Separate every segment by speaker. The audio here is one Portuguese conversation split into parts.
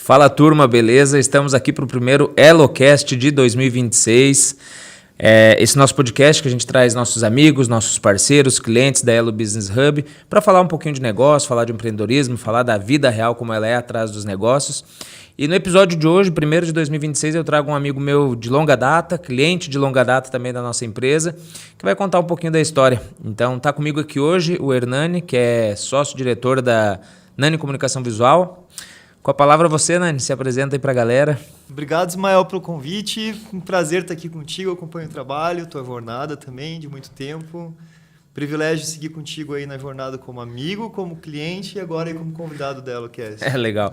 Speaker 1: Fala turma, beleza? Estamos aqui para o primeiro EloCast de 2026. Esse nosso podcast que a gente traz nossos amigos, nossos parceiros, clientes da Elo Business Hub para falar um pouquinho de negócio, falar de empreendedorismo, falar da vida real como ela é atrás dos negócios. E no episódio de hoje, primeiro de 2026, eu trago um amigo meu de longa data, cliente de longa data também da nossa empresa, que vai contar um pouquinho da história. Então tá comigo aqui hoje o Hernani, que é sócio-diretor da Nani Comunicação Visual. Com a palavra você, Nani, se apresenta aí para a galera.
Speaker 2: Obrigado, Ismael, pelo convite. Um prazer estar aqui contigo. Eu acompanho o trabalho, tua jornada também, de muito tempo. Privilégio de seguir contigo aí na jornada como amigo, como cliente e agora aí como convidado da EloCast.
Speaker 1: Legal.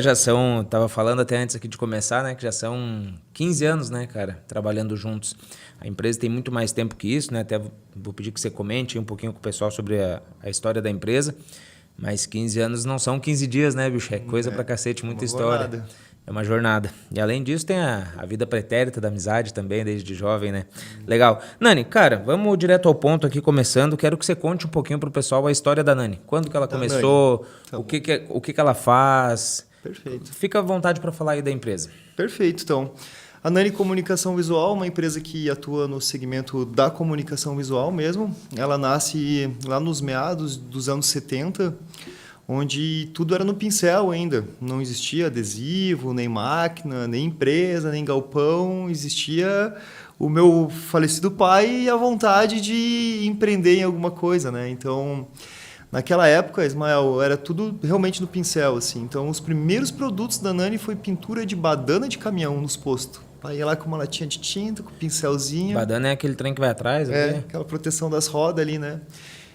Speaker 1: Já são, tava falando até antes aqui de começar, né, que já são 15 anos, né, cara, trabalhando juntos. A empresa tem muito mais tempo que isso, né, até vou pedir que você comente um pouquinho com o pessoal sobre a história da empresa. Mas 15 anos não são 15 dias, né, bicho? É coisa pra cacete, muita história.
Speaker 2: Jornada.
Speaker 1: É uma jornada. E além disso, tem a vida pretérita da amizade também, desde jovem, né? Legal. Nani, cara, vamos direto ao ponto aqui, começando. Quero que você conte um pouquinho pro pessoal a história da Nani. Quando que ela começou,
Speaker 2: Tá
Speaker 1: o que ela faz.
Speaker 2: Perfeito.
Speaker 1: Fica à vontade para falar aí da empresa.
Speaker 2: Perfeito, então. A Nani Comunicação Visual, uma empresa que atua no segmento da comunicação visual mesmo. Ela nasce lá nos meados dos anos 70, onde tudo era no pincel ainda. Não existia adesivo, nem máquina, nem empresa, nem galpão. Existia o meu falecido pai e a vontade de empreender em alguma coisa, né? Então, naquela época, Ismael, era tudo realmente no pincel, assim. Então, os primeiros produtos da Nani foi pintura de badana de caminhão nos postos. Aí ia lá com uma latinha de tinta, com um pincelzinho.
Speaker 1: Badana é aquele trem que vai atrás?
Speaker 2: Aquela proteção das rodas ali, né?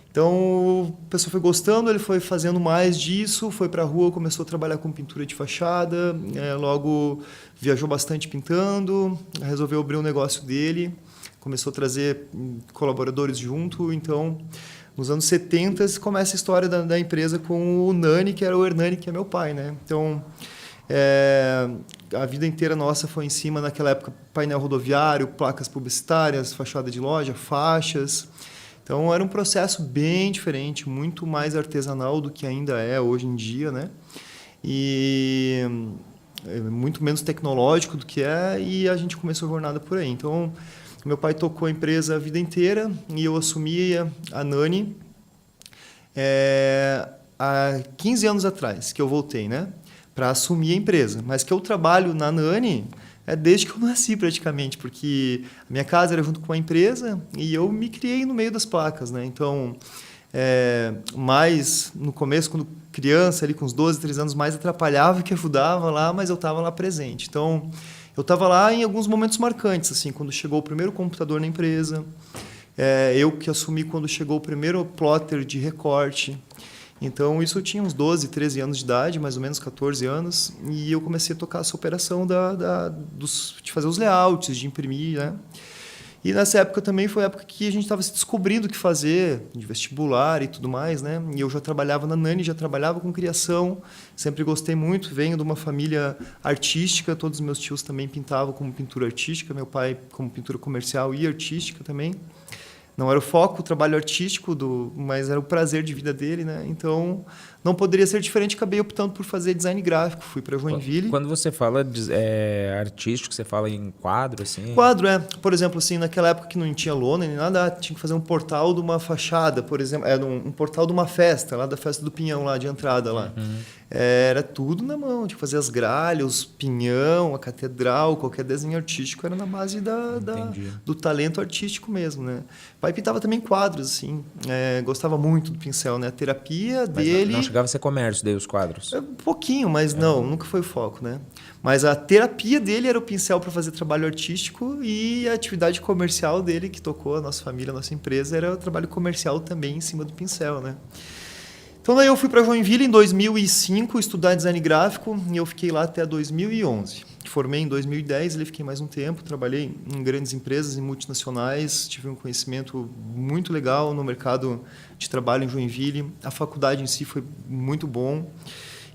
Speaker 2: Então, o pessoal foi gostando, ele foi fazendo mais disso, foi para a rua, começou a trabalhar com pintura de fachada, logo viajou bastante pintando, resolveu abrir um negócio dele, começou a trazer colaboradores junto, então... Nos anos 70 começa a história da empresa com o Nani, que era o Hernani, que é meu pai, né? Então, a vida inteira nossa foi em cima, naquela época, painel rodoviário, placas publicitárias, fachada de loja, faixas. Então, era um processo bem diferente, muito mais artesanal do que ainda é hoje em dia, né? E muito menos tecnológico do que é, e a gente começou a jornada por aí. Então, meu pai tocou a empresa a vida inteira e eu assumi a Nani há 15 anos atrás, que eu voltei, né, para assumir a empresa. Mas que eu trabalho na Nani desde que eu nasci praticamente, porque a minha casa era junto com a empresa e eu me criei no meio das placas, né? Então, mais no começo, quando criança, ali com uns 12, 13 anos, mais atrapalhava que ajudava lá, mas eu estava lá presente. Então, eu estava lá em alguns momentos marcantes, assim, quando chegou o primeiro computador na empresa, eu que assumi quando chegou o primeiro plotter de recorte. Então, isso eu tinha uns 12, 13 anos de idade, mais ou menos 14 anos, e eu comecei a tocar essa operação de fazer os layouts, de imprimir, né? E nessa época também foi a época que a gente estava se descobrindo o que fazer, de vestibular e tudo mais, né? E eu já trabalhava na Nani, já trabalhava com criação, sempre gostei muito, venho de uma família artística, todos os meus tios também pintavam como pintura artística, meu pai como pintura comercial e artística também. Não era o foco, o trabalho artístico, mas era o prazer de vida dele, né? Então, não poderia ser diferente, acabei optando por fazer design gráfico, fui para Joinville.
Speaker 1: Quando você fala de artístico, você fala em quadro, assim?
Speaker 2: Quadro, por exemplo, assim, naquela época que não tinha lona nem nada, tinha que fazer um portal de uma fachada, por exemplo, um portal de uma festa, lá da festa do Pinhão, lá de entrada lá.
Speaker 1: Uhum.
Speaker 2: Era tudo na mão, tinha que fazer as gralhas, os pinhão, a catedral, qualquer desenho artístico era na base do talento artístico mesmo, né? O pai pintava também quadros, assim, gostava muito do pincel, né? A terapia dele...
Speaker 1: Não chegava a ser comércio daí os quadros?
Speaker 2: Um pouquinho, mas não, nunca foi o foco, né? Mas a terapia dele era o pincel para fazer trabalho artístico e a atividade comercial dele, que tocou a nossa família, a nossa empresa, era o trabalho comercial também em cima do pincel, né? Então, daí eu fui para Joinville em 2005 estudar design gráfico e eu fiquei lá até 2011. Formei em 2010, ele fiquei mais um tempo, trabalhei em grandes empresas, em multinacionais, tive um conhecimento muito legal no mercado de trabalho em Joinville. A faculdade em si foi muito bom.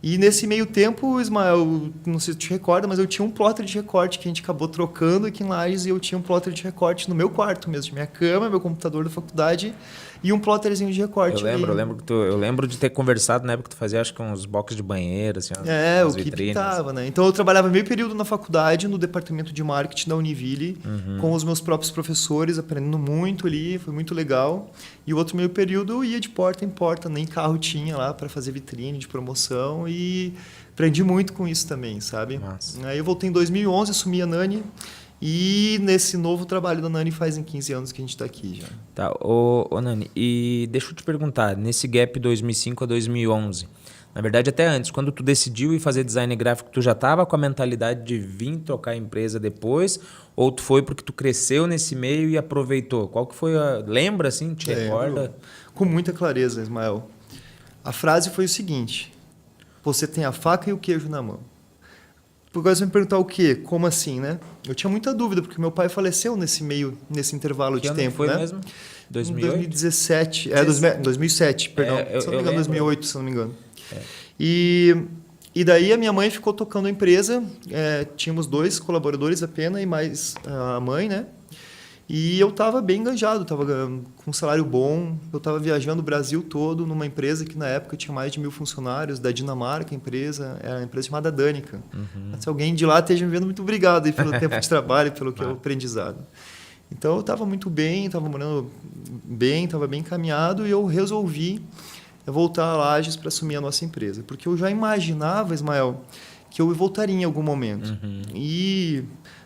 Speaker 2: E nesse meio tempo, Ismael, não sei se tu te recorda, mas eu tinha um plotter de recorte que a gente acabou trocando aqui em Lages e eu tinha um plotter de recorte no meu quarto mesmo, minha cama, meu computador da faculdade, e um plotterzinho de recorte.
Speaker 1: Eu lembro de ter conversado na época que tu fazia, acho que uns boxes de banheiro, assim,
Speaker 2: o que pintava, né? Então eu trabalhava meio período na faculdade, no departamento de marketing da Univille, com os meus próprios professores, aprendendo muito ali, foi muito legal. E o outro meio período eu ia de porta em porta, nem carro tinha lá para fazer vitrine de promoção e aprendi muito com isso também, sabe?
Speaker 1: Nossa.
Speaker 2: Aí eu voltei em 2011, assumi a Nani. E nesse novo trabalho da Nani fazem 15 anos que a gente está aqui já.
Speaker 1: Tá, ô Nani, e deixa eu te perguntar, nesse gap 2005 a 2011, na verdade até antes, quando tu decidiu ir fazer design gráfico, tu já estava com a mentalidade de vir trocar a empresa depois, ou tu foi porque tu cresceu nesse meio e aproveitou? Qual que foi a... Lembra, assim, te recorda?
Speaker 2: Com muita clareza, Ismael. A frase foi o seguinte: você tem a faca e o queijo na mão. Agora você me perguntar o quê? Como assim, né? Eu tinha muita dúvida, porque meu pai faleceu nesse intervalo de tempo,
Speaker 1: foi
Speaker 2: né?
Speaker 1: Mesmo? 2008?
Speaker 2: 2017. 2007, perdão. Se não me engano, 2008, se não me engano.
Speaker 1: É.
Speaker 2: E daí a minha mãe ficou tocando a empresa. Tínhamos 2 colaboradores apenas e mais a mãe, né? E eu estava bem enganjado, estava com um salário bom, eu estava viajando o Brasil todo numa empresa que na época tinha mais de 1.000 funcionários, da Dinamarca, era uma empresa chamada Danica. Se alguém de lá esteja me vendo, muito obrigado aí pelo tempo de trabalho, pelo que é o aprendizado. Então eu estava muito bem, estava morando bem, estava bem encaminhado e eu resolvi voltar a Lages para assumir a nossa empresa, porque eu já imaginava, Ismael, que eu voltaria em algum momento. E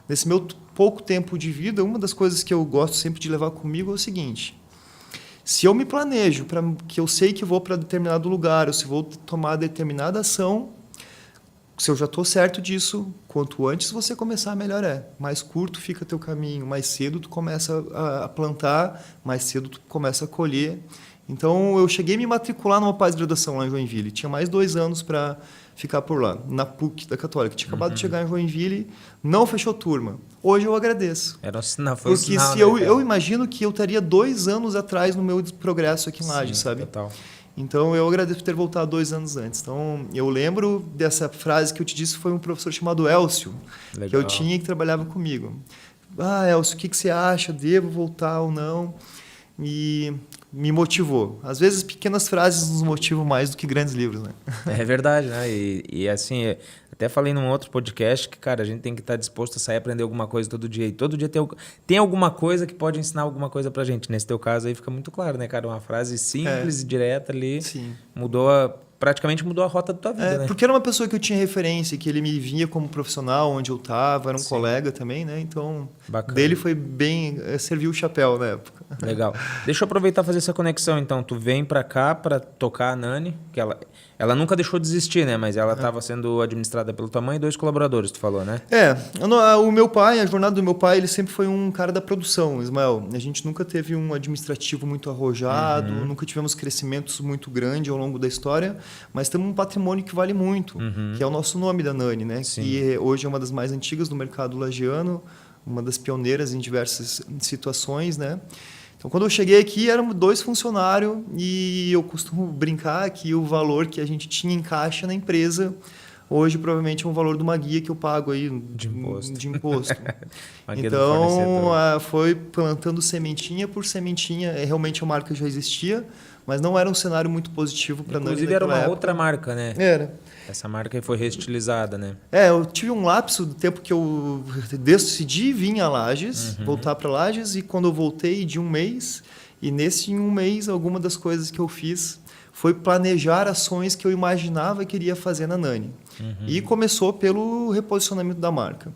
Speaker 2: nesse meu pouco tempo de vida, uma das coisas que eu gosto sempre de levar comigo é o seguinte: se eu me planejo, que eu sei que vou para determinado lugar, ou se vou tomar determinada ação, se eu já estou certo disso, quanto antes você começar, melhor é. Mais curto fica teu caminho, mais cedo tu começa a plantar, mais cedo tu começa a colher. Então, eu cheguei a me matricular numa pós-graduação lá em Joinville. Tinha mais 2 anos para ficar por lá, na PUC da Católica. Tinha acabado de chegar em Joinville, não fechou turma. Hoje eu agradeço.
Speaker 1: Era um sinal, foi
Speaker 2: porque
Speaker 1: um sinal,
Speaker 2: se
Speaker 1: né,
Speaker 2: eu imagino que eu estaria 2 anos atrás no meu progresso aqui em Lages, sabe?
Speaker 1: Total.
Speaker 2: Então, eu agradeço por ter voltado 2 anos antes. Então, eu lembro dessa frase que eu te disse, foi um professor chamado Elcio,
Speaker 1: Legal.
Speaker 2: que eu tinha e que trabalhava comigo. Elcio, o que você acha? Devo voltar ou não? E me motivou. Às vezes, pequenas frases nos motivam mais do que grandes livros, né?
Speaker 1: É verdade, né? E assim, até falei num outro podcast que, cara, a gente tem que estar disposto a sair e aprender alguma coisa todo dia. E todo dia tem alguma coisa que pode ensinar alguma coisa pra gente. Nesse teu caso aí fica muito claro, né, cara? Uma frase simples e direta ali.
Speaker 2: Sim.
Speaker 1: Praticamente mudou a rota da tua vida, né?
Speaker 2: Porque era uma pessoa que eu tinha referência, que ele me via como profissional onde eu estava, era um colega também, né? Então,
Speaker 1: bacana.
Speaker 2: Dele foi bem... serviu o chapéu na época.
Speaker 1: Legal. Deixa eu aproveitar e fazer essa conexão, então. Tu vem pra cá pra tocar a Nani, que ela nunca deixou de existir, né? Mas ela estava sendo administrada pelo tua mãe e 2 colaboradores, tu falou, né?
Speaker 2: O meu pai, a jornada do meu pai, ele sempre foi um cara da produção, Ismael. A gente nunca teve um administrativo muito arrojado, nunca tivemos crescimentos muito grandes ao longo da história, mas temos um patrimônio que vale muito, que é o nosso nome da Nani, né?
Speaker 1: Sim.
Speaker 2: Que hoje é uma das mais antigas do mercado lagiano, uma das pioneiras em diversas situações, né? Então, quando eu cheguei aqui, éramos 2 funcionários e eu costumo brincar que o valor que a gente tinha em caixa na empresa, hoje provavelmente é um valor de uma guia que eu pago aí de imposto. Então, foi plantando sementinha por sementinha. Realmente a marca já existia, mas não era um cenário muito positivo para nós.
Speaker 1: Inclusive era uma outra marca, né?
Speaker 2: Era.
Speaker 1: Essa marca aí foi reestilizada, né?
Speaker 2: Eu tive um lapso do tempo que eu decidi vir a Lages, voltar para Lages, e quando eu voltei de 1 mês, e nesse 1 mês, alguma das coisas que eu fiz foi planejar ações que eu imaginava que iria fazer na Nani. E começou pelo reposicionamento da marca.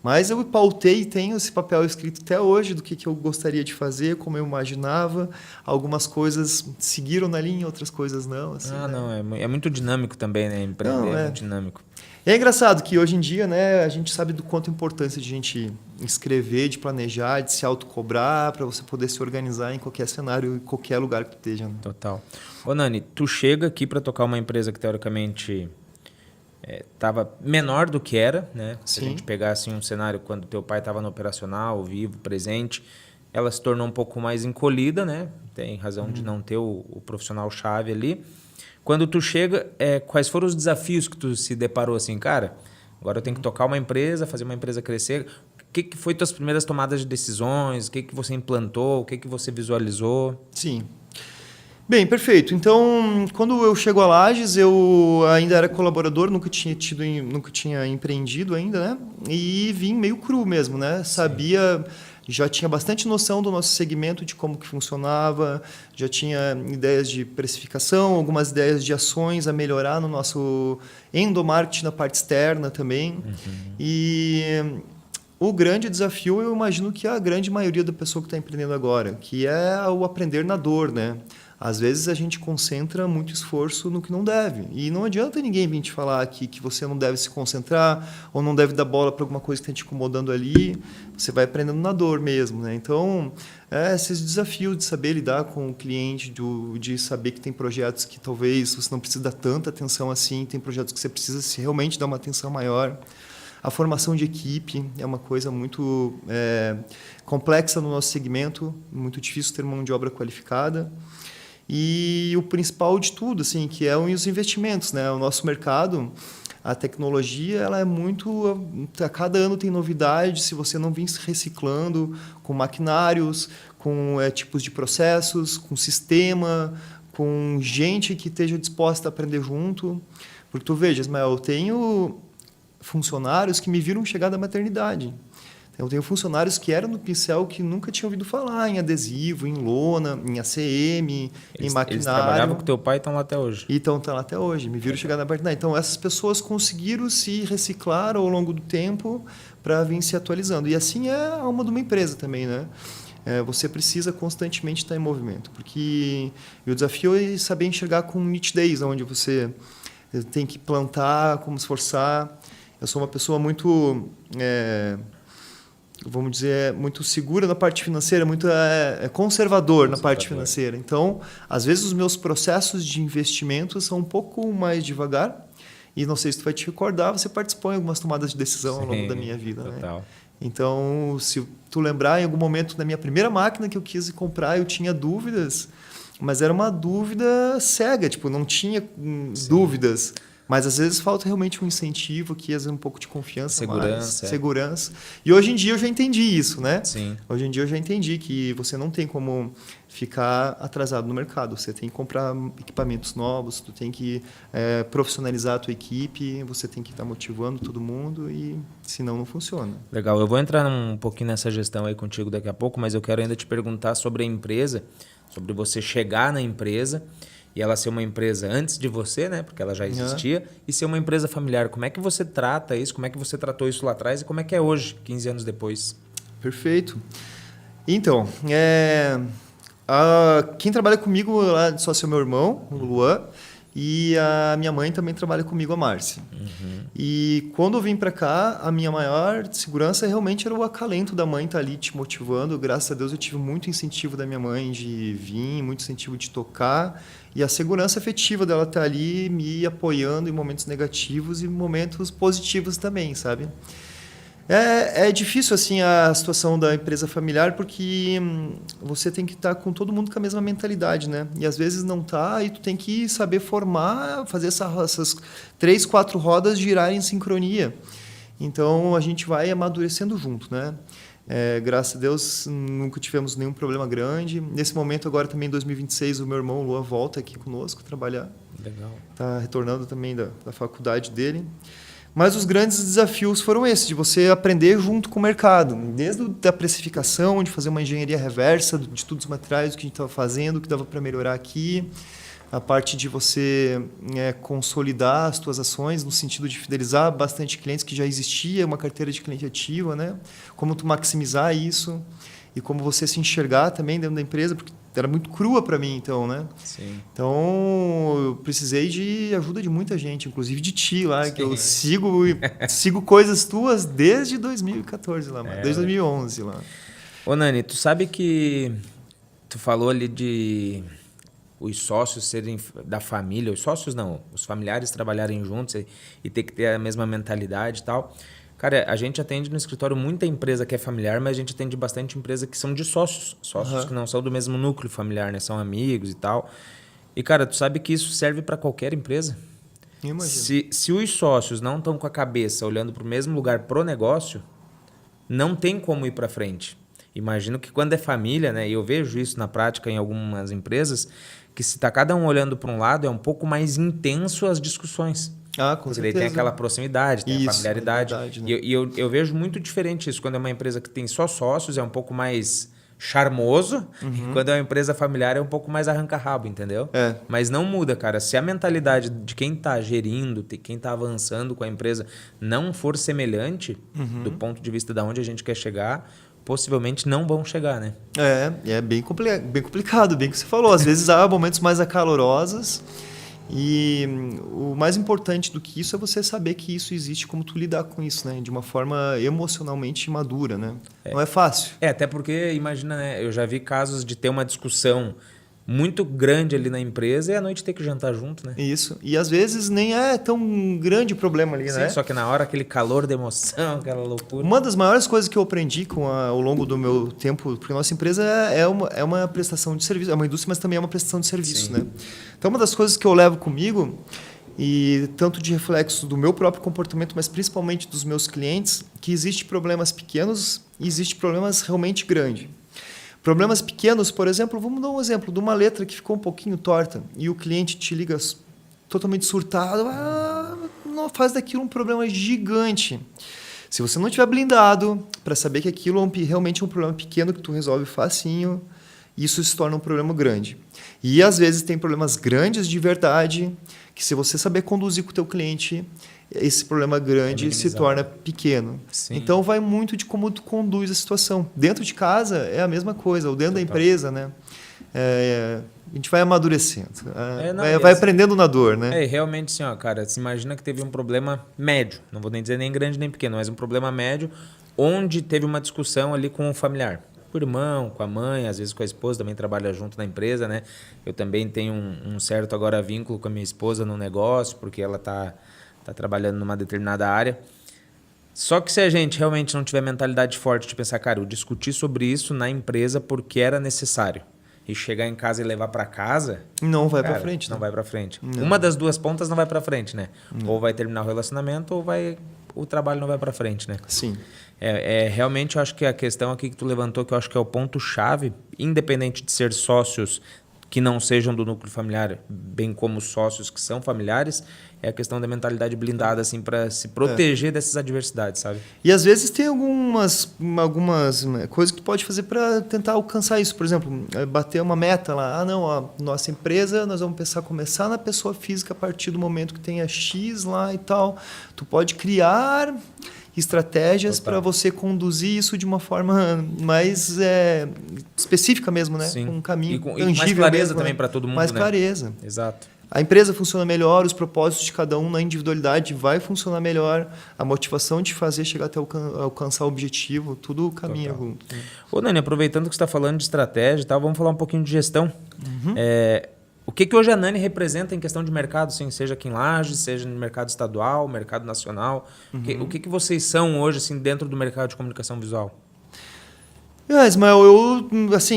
Speaker 2: Mas eu pautei e tenho esse papel escrito até hoje do que eu gostaria de fazer, como eu imaginava. Algumas coisas seguiram na linha, outras coisas não. Assim, né?
Speaker 1: Não, é muito dinâmico também, né? Empreender é muito dinâmico.
Speaker 2: É engraçado que hoje em dia, né, a gente sabe do quanto é importância de a gente escrever, de planejar, de se autocobrar, para você poder se organizar em qualquer cenário, em qualquer lugar que tu esteja. Né?
Speaker 1: Total. Ô Nani, tu chega aqui para tocar uma empresa que teoricamente estava menor do que era, né? Se a gente pegar assim, um cenário quando teu pai estava no operacional, vivo, presente, ela se tornou um pouco mais encolhida, né? Tem razão de não ter o profissional-chave ali. Quando tu chega, quais foram os desafios que tu se deparou assim, cara? Agora eu tenho que tocar uma empresa, fazer uma empresa crescer. O que foi tuas primeiras tomadas de decisões? O que você implantou? O que você visualizou?
Speaker 2: Sim. Bem, perfeito. Então, quando eu chego a Lages, eu ainda era colaborador, nunca tinha empreendido ainda, né? E vim meio cru mesmo, né? Sabia, já tinha bastante noção do nosso segmento, de como que funcionava, já tinha ideias de precificação, algumas ideias de ações a melhorar no nosso endomarketing, na parte externa também. E o grande desafio, eu imagino que é a grande maioria da pessoa que está empreendendo agora, que é o aprender na dor, né? Às vezes a gente concentra muito esforço no que não deve. E não adianta ninguém vir te falar aqui que você não deve se concentrar ou não deve dar bola para alguma coisa que está te incomodando ali. Você vai aprendendo na dor mesmo, né? Então, esses desafios de saber lidar com o cliente, de saber que tem projetos que talvez você não precisa dar tanta atenção assim, tem projetos que você precisa realmente dar uma atenção maior. A formação de equipe é uma coisa muito complexa no nosso segmento, muito difícil ter mão de obra qualificada. E o principal de tudo, assim, que é os investimentos, né? O nosso mercado, a tecnologia, ela é muito... A cada ano tem novidade, se você não vir se reciclando com maquinários, com tipos de processos, com sistema, com gente que esteja disposta a aprender junto. Porque tu veja, Ismael, eu tenho funcionários que me viram chegar da maternidade. Eu tenho funcionários que eram no pincel que nunca tinham ouvido falar em adesivo, em lona, em ACM, em maquinário.
Speaker 1: Eles trabalhavam com teu pai e estão lá até hoje.
Speaker 2: E estão lá até hoje, me viram chegar na maternidade. Então, essas pessoas conseguiram se reciclar ao longo do tempo para vir se atualizando. E assim é a alma de uma empresa também, né? Você precisa constantemente estar em movimento. Porque o desafio é saber enxergar com nitidez, onde você tem que plantar, como esforçar. Eu sou uma pessoa muito... vamos dizer, muito segura na parte financeira, muito conservador na parte financeira. Então, às vezes, os meus processos de investimento são um pouco mais devagar. E não sei se tu vai te recordar, você participou em algumas tomadas de decisão ao longo da minha vida.
Speaker 1: Total.
Speaker 2: Né? Então, se tu lembrar, em algum momento, na minha primeira máquina que eu quis comprar, eu tinha dúvidas, mas era uma dúvida cega, tipo, não tinha dúvidas. Mas, às vezes, falta realmente um incentivo, que às vezes um pouco de confiança, segurança. E hoje em dia eu já entendi isso, né?
Speaker 1: Sim.
Speaker 2: Hoje em dia eu já entendi que você não tem como ficar atrasado no mercado. Você tem que comprar equipamentos novos, tu tem que profissionalizar a tua equipe, você tem que estar motivando todo mundo e senão não funciona.
Speaker 1: Legal. Eu vou entrar um pouquinho nessa gestão aí contigo daqui a pouco, mas eu quero ainda te perguntar sobre a empresa, sobre você chegar na empresa e ela ser uma empresa antes de você, né? Porque ela já existia, e ser uma empresa familiar. Como é que você trata isso? Como é que você tratou isso lá atrás? E como é que é hoje, 15 anos depois?
Speaker 2: Perfeito. Então, quem trabalha comigo lá de sócio é meu irmão, o Luan, e a minha mãe também trabalha comigo, a Márcia. E quando eu vim para cá, a minha maior segurança realmente era o acalento da mãe estar ali te motivando. Graças a Deus eu tive muito incentivo da minha mãe de vir, muito incentivo de tocar. E a segurança afetiva dela estar ali me apoiando em momentos negativos e momentos positivos também, sabe? É difícil assim a situação da empresa familiar porque você tem que estar com todo mundo com a mesma mentalidade, né? E às vezes não tá, e tu tem que saber formar, fazer essas 3, 4 rodas girarem em sincronia. Então a gente vai amadurecendo junto, né? Graças a Deus nunca tivemos nenhum problema grande. Nesse momento agora também em 2026 o meu irmão o Luan volta aqui conosco trabalhar.
Speaker 1: Legal.
Speaker 2: Tá retornando também da faculdade dele. Mas os grandes desafios foram esses, de você aprender junto com o mercado. Desde a precificação, de fazer uma engenharia reversa de todos os materiais, o que a gente estava fazendo, o que dava para melhorar aqui. A parte de você consolidar as suas ações, no sentido de fidelizar bastante clientes que já existia, uma carteira de cliente ativa, né? Como tu maximizar isso e como você se enxergar também dentro da empresa, porque era muito crua para mim, então, né?
Speaker 1: Sim.
Speaker 2: Então, eu precisei de ajuda de muita gente, inclusive de ti lá, que eu sigo coisas tuas desde 2014 lá, desde 2011 lá.
Speaker 1: Ô, Nani, tu sabe que tu falou ali de os sócios serem da família, os sócios não, os familiares trabalharem juntos e ter que ter a mesma mentalidade e tal. Cara, a gente atende no escritório muita empresa que é familiar, mas a gente atende bastante empresa que são de sócios. Sócios que não são do mesmo núcleo familiar, né? São amigos e tal. E, cara, tu sabe que isso serve para qualquer empresa?
Speaker 2: Imagina.
Speaker 1: Se os sócios não estão com a cabeça olhando para o mesmo lugar pro negócio, não tem como ir para frente. Imagino que quando é família, né? E eu vejo isso na prática em algumas empresas, que se está cada um olhando para um lado, é um pouco mais intenso as discussões.
Speaker 2: Ah, com
Speaker 1: Porque
Speaker 2: certeza.
Speaker 1: daí tem aquela proximidade, tem a
Speaker 2: Isso,
Speaker 1: familiaridade.
Speaker 2: né?
Speaker 1: E eu vejo muito diferente isso. Quando é uma empresa que tem só sócios, é um pouco mais charmoso. E quando é uma empresa familiar, é um pouco mais arranca-rabo, entendeu?
Speaker 2: É.
Speaker 1: Mas não muda, cara. Se a mentalidade de quem está gerindo, de quem está avançando com a empresa, não for semelhante, do ponto de vista de onde a gente quer chegar, possivelmente não vão chegar, né?
Speaker 2: É bem complicado, bem que você falou. Às vezes há momentos mais acalorosos e o mais importante do que isso é você saber que isso existe, como tu lidar com isso, né? De uma forma emocionalmente madura, né? Não é fácil.
Speaker 1: Até porque, imagina, né? Eu já vi casos de ter uma discussão muito grande ali na empresa e à noite ter que jantar junto, né?
Speaker 2: Isso. E às vezes nem é tão grande o problema ali,
Speaker 1: Sim,
Speaker 2: né?
Speaker 1: só que na hora aquele calor de emoção, aquela loucura.
Speaker 2: Uma das maiores coisas que eu aprendi ao longo do meu tempo, porque a nossa empresa é uma prestação de serviço, é uma indústria, mas também é uma prestação de serviço,
Speaker 1: Sim.
Speaker 2: né? Então, uma das coisas que eu levo comigo, e tanto de reflexo do meu próprio comportamento, mas principalmente dos meus clientes, que existem problemas pequenos e existem problemas realmente grandes. Problemas pequenos, por exemplo, vamos dar um exemplo de uma letra que ficou um pouquinho torta e o cliente te liga totalmente surtado, não faz daquilo um problema gigante. Se você não tiver blindado para saber que aquilo é realmente um problema pequeno que tu resolve facinho, isso se torna um problema grande. E às vezes tem problemas grandes de verdade, que se você saber conduzir com o teu cliente, esse problema grande se torna pequeno.
Speaker 1: Sim.
Speaker 2: Então vai muito de como tu conduz a situação. Dentro de casa é a mesma coisa, ou dentro da empresa, né? A gente vai amadurecendo, vai aprendendo na dor, né?
Speaker 1: Realmente assim, ó, cara, se imagina que teve um problema médio, não vou nem dizer nem grande nem pequeno, mas um problema médio, onde teve uma discussão ali com o familiar. Com o irmão, com a mãe, às vezes com a esposa, também trabalha junto na empresa, né? Eu também tenho um certo agora vínculo com a minha esposa no negócio, porque ela tá trabalhando numa determinada área. Só que se a gente realmente não tiver mentalidade forte de pensar, cara, eu discuti sobre isso na empresa porque era necessário, e chegar em casa e levar para casa,
Speaker 2: não vai
Speaker 1: para
Speaker 2: frente.
Speaker 1: Não
Speaker 2: né?
Speaker 1: vai para frente.
Speaker 2: Não.
Speaker 1: Uma das duas pontas não vai para frente, né? Ou vai terminar o relacionamento ou o trabalho não vai para frente, né?
Speaker 2: Sim.
Speaker 1: Realmente eu acho que a questão aqui que tu levantou, que eu acho que é o ponto-chave, independente de ser sócios que não sejam do núcleo familiar, bem como sócios que são familiares, é a questão da mentalidade blindada, assim, para se proteger dessas adversidades, sabe?
Speaker 2: E às vezes tem algumas coisas que tu pode fazer para tentar alcançar isso. Por exemplo, bater uma meta lá. Nossa empresa, nós vamos começar na pessoa física a partir do momento que tenha X lá e tal. Tu pode criar estratégias para você conduzir isso de uma forma mais específica mesmo, né?
Speaker 1: Sim.
Speaker 2: Com um caminho
Speaker 1: e mais clareza também para todo mundo,
Speaker 2: mais
Speaker 1: né?
Speaker 2: clareza.
Speaker 1: Exato.
Speaker 2: A empresa funciona melhor, os propósitos de cada um na individualidade vai funcionar melhor, a motivação de fazer chegar até alcançar o objetivo, tudo caminha junto.
Speaker 1: Ô, Nani, aproveitando que você está falando de estratégia e tal, vamos falar um pouquinho de gestão. O que hoje a Nani representa em questão de mercado, assim, seja aqui em Lages, seja no mercado estadual, mercado nacional? O que vocês são hoje assim, dentro do mercado de comunicação visual?
Speaker 2: Ismael,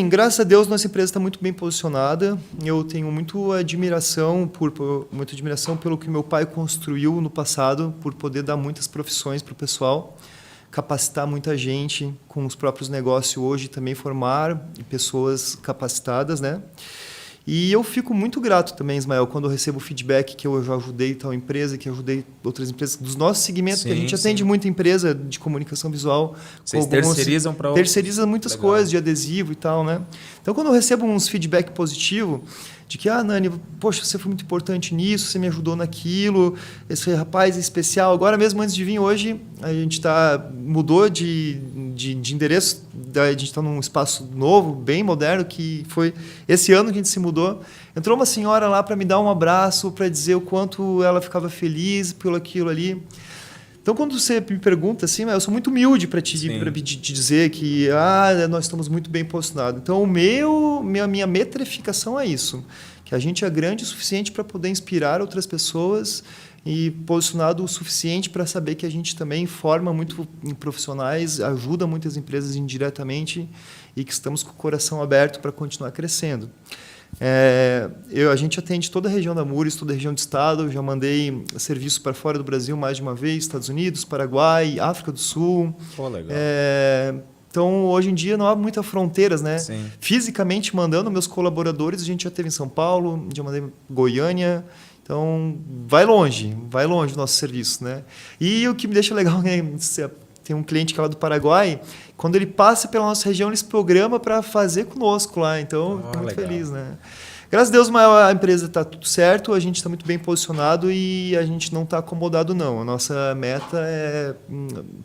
Speaker 2: graças a Deus, nossa empresa está muito bem posicionada. Eu tenho muita admiração pelo que meu pai construiu no passado, por poder dar muitas profissões para o pessoal, capacitar muita gente com os próprios negócios hoje, também formar pessoas capacitadas, né? E eu fico muito grato também, Ismael, quando eu recebo feedback que eu já ajudei tal empresa, que ajudei outras empresas, dos nossos segmentos, que a gente atende muita empresa de comunicação visual.
Speaker 1: Vocês terceirizam para outros?
Speaker 2: Terceiriza muitas coisas, de adesivo e tal, né? Então, quando eu recebo uns feedback positivo, de que, Nani, poxa, você foi muito importante nisso, você me ajudou naquilo, esse rapaz é especial. Agora mesmo, antes de vir hoje, a gente mudou de endereço, a gente está num espaço novo, bem moderno, que foi esse ano que a gente se mudou. Entrou uma senhora lá para me dar um abraço, para dizer o quanto ela ficava feliz pelo aquilo ali. Então, quando você me pergunta assim, eu sou muito humilde para te dizer que nós estamos muito bem posicionados. Então, minha metrificação é isso, que a gente é grande o suficiente para poder inspirar outras pessoas e posicionado o suficiente para saber que a gente também forma muito profissionais, ajuda muitas empresas indiretamente e que estamos com o coração aberto para continuar crescendo. A gente atende toda a região da Mures, toda a região do estado. Eu já mandei serviço para fora do Brasil mais de uma vez, Estados Unidos, Paraguai, África do Sul.
Speaker 1: Legal.
Speaker 2: Então, hoje em dia, não há muitas fronteiras, né?
Speaker 1: Sim.
Speaker 2: Fisicamente mandando meus colaboradores, a gente já teve em São Paulo, já mandei em Goiânia. Então, vai longe o nosso serviço, né? E o que me deixa legal, né? Tem um cliente que é lá do Paraguai, quando ele passa pela nossa região, ele se programa para fazer conosco lá. Então, fico muito feliz, né? Graças a Deus, a empresa está tudo certo, a gente está muito bem posicionado e a gente não está acomodado, não. A nossa meta é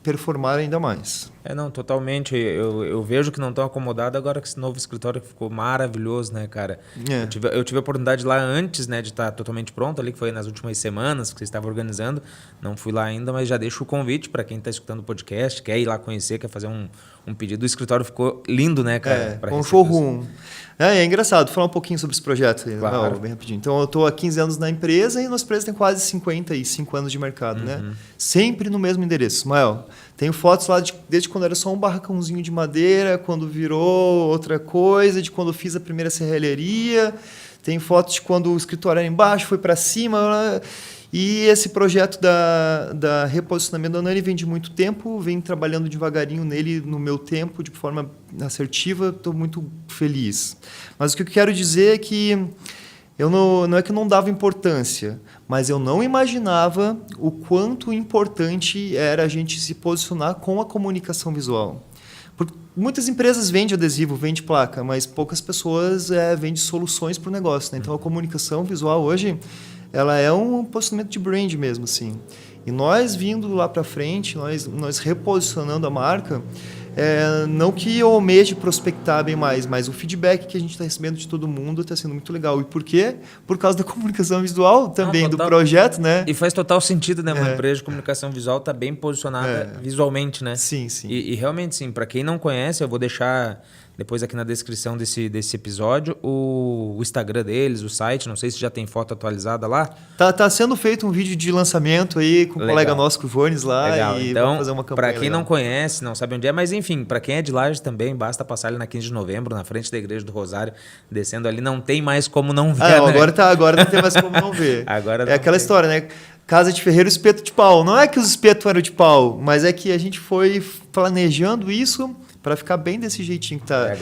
Speaker 2: performar ainda mais.
Speaker 1: Não, totalmente. Eu vejo que não estão acomodados agora com esse novo escritório que ficou maravilhoso, né, cara? Eu tive a oportunidade lá antes, né, de estar totalmente pronto ali, que foi nas últimas semanas que você estava organizando. Não fui lá ainda, mas já deixo o convite para quem está escutando o podcast, quer ir lá conhecer, quer fazer um pedido. O escritório ficou lindo, né, cara?
Speaker 2: Com showroom. É engraçado, falar um pouquinho sobre esse projeto aí,
Speaker 1: claro.
Speaker 2: bem rapidinho. Então, eu estou há 15 anos na empresa e a nossa empresa tem quase 55 anos de mercado, né? Sempre no mesmo endereço. Ismael, tenho fotos lá desde quando era só um barracãozinho de madeira, quando virou outra coisa, de quando eu fiz a primeira serralheria. Tem fotos de quando o escritório era embaixo, foi para cima. E esse projeto da reposicionamento da Nani vem de muito tempo, vem trabalhando devagarinho nele no meu tempo, de forma assertiva, estou muito feliz. Mas o que eu quero dizer é que não é que eu não dava importância, mas eu não imaginava o quanto importante era a gente se posicionar com a comunicação visual. Porque muitas empresas vendem adesivo, vendem placa, mas poucas pessoas vendem soluções para o negócio, né? Então, a comunicação visual hoje ela é um posicionamento de brand mesmo, assim. E nós vindo lá para frente, nós reposicionando a marca, não que eu almeje prospectar bem mais, mas o feedback que a gente está recebendo de todo mundo está sendo muito legal. E por quê? Por causa da comunicação visual também, do projeto, né?
Speaker 1: E faz total sentido, né? Uma empresa de comunicação visual está bem posicionada visualmente, né?
Speaker 2: Sim, sim.
Speaker 1: E realmente, sim, para quem não conhece, eu vou deixar depois aqui na descrição desse episódio o Instagram deles, o site, não sei se já tem foto atualizada lá.
Speaker 2: Tá sendo feito um vídeo de lançamento aí com um colega nosso, com o Ivones lá.
Speaker 1: Legal.
Speaker 2: E
Speaker 1: então,
Speaker 2: vamos fazer uma campanha
Speaker 1: para quem não conhece, não sabe onde é, mas enfim, para quem é de Lages também, basta passar ali na 15 de novembro, na frente da Igreja do Rosário, descendo ali, não tem mais como não ver.
Speaker 2: Não, agora não tem mais como não ver.
Speaker 1: Agora
Speaker 2: é aquela história, né? Casa de ferreiro, espeto de pau. Não é que os espetos eram de pau, mas é que a gente foi planejando isso para ficar bem desse jeitinho que tá.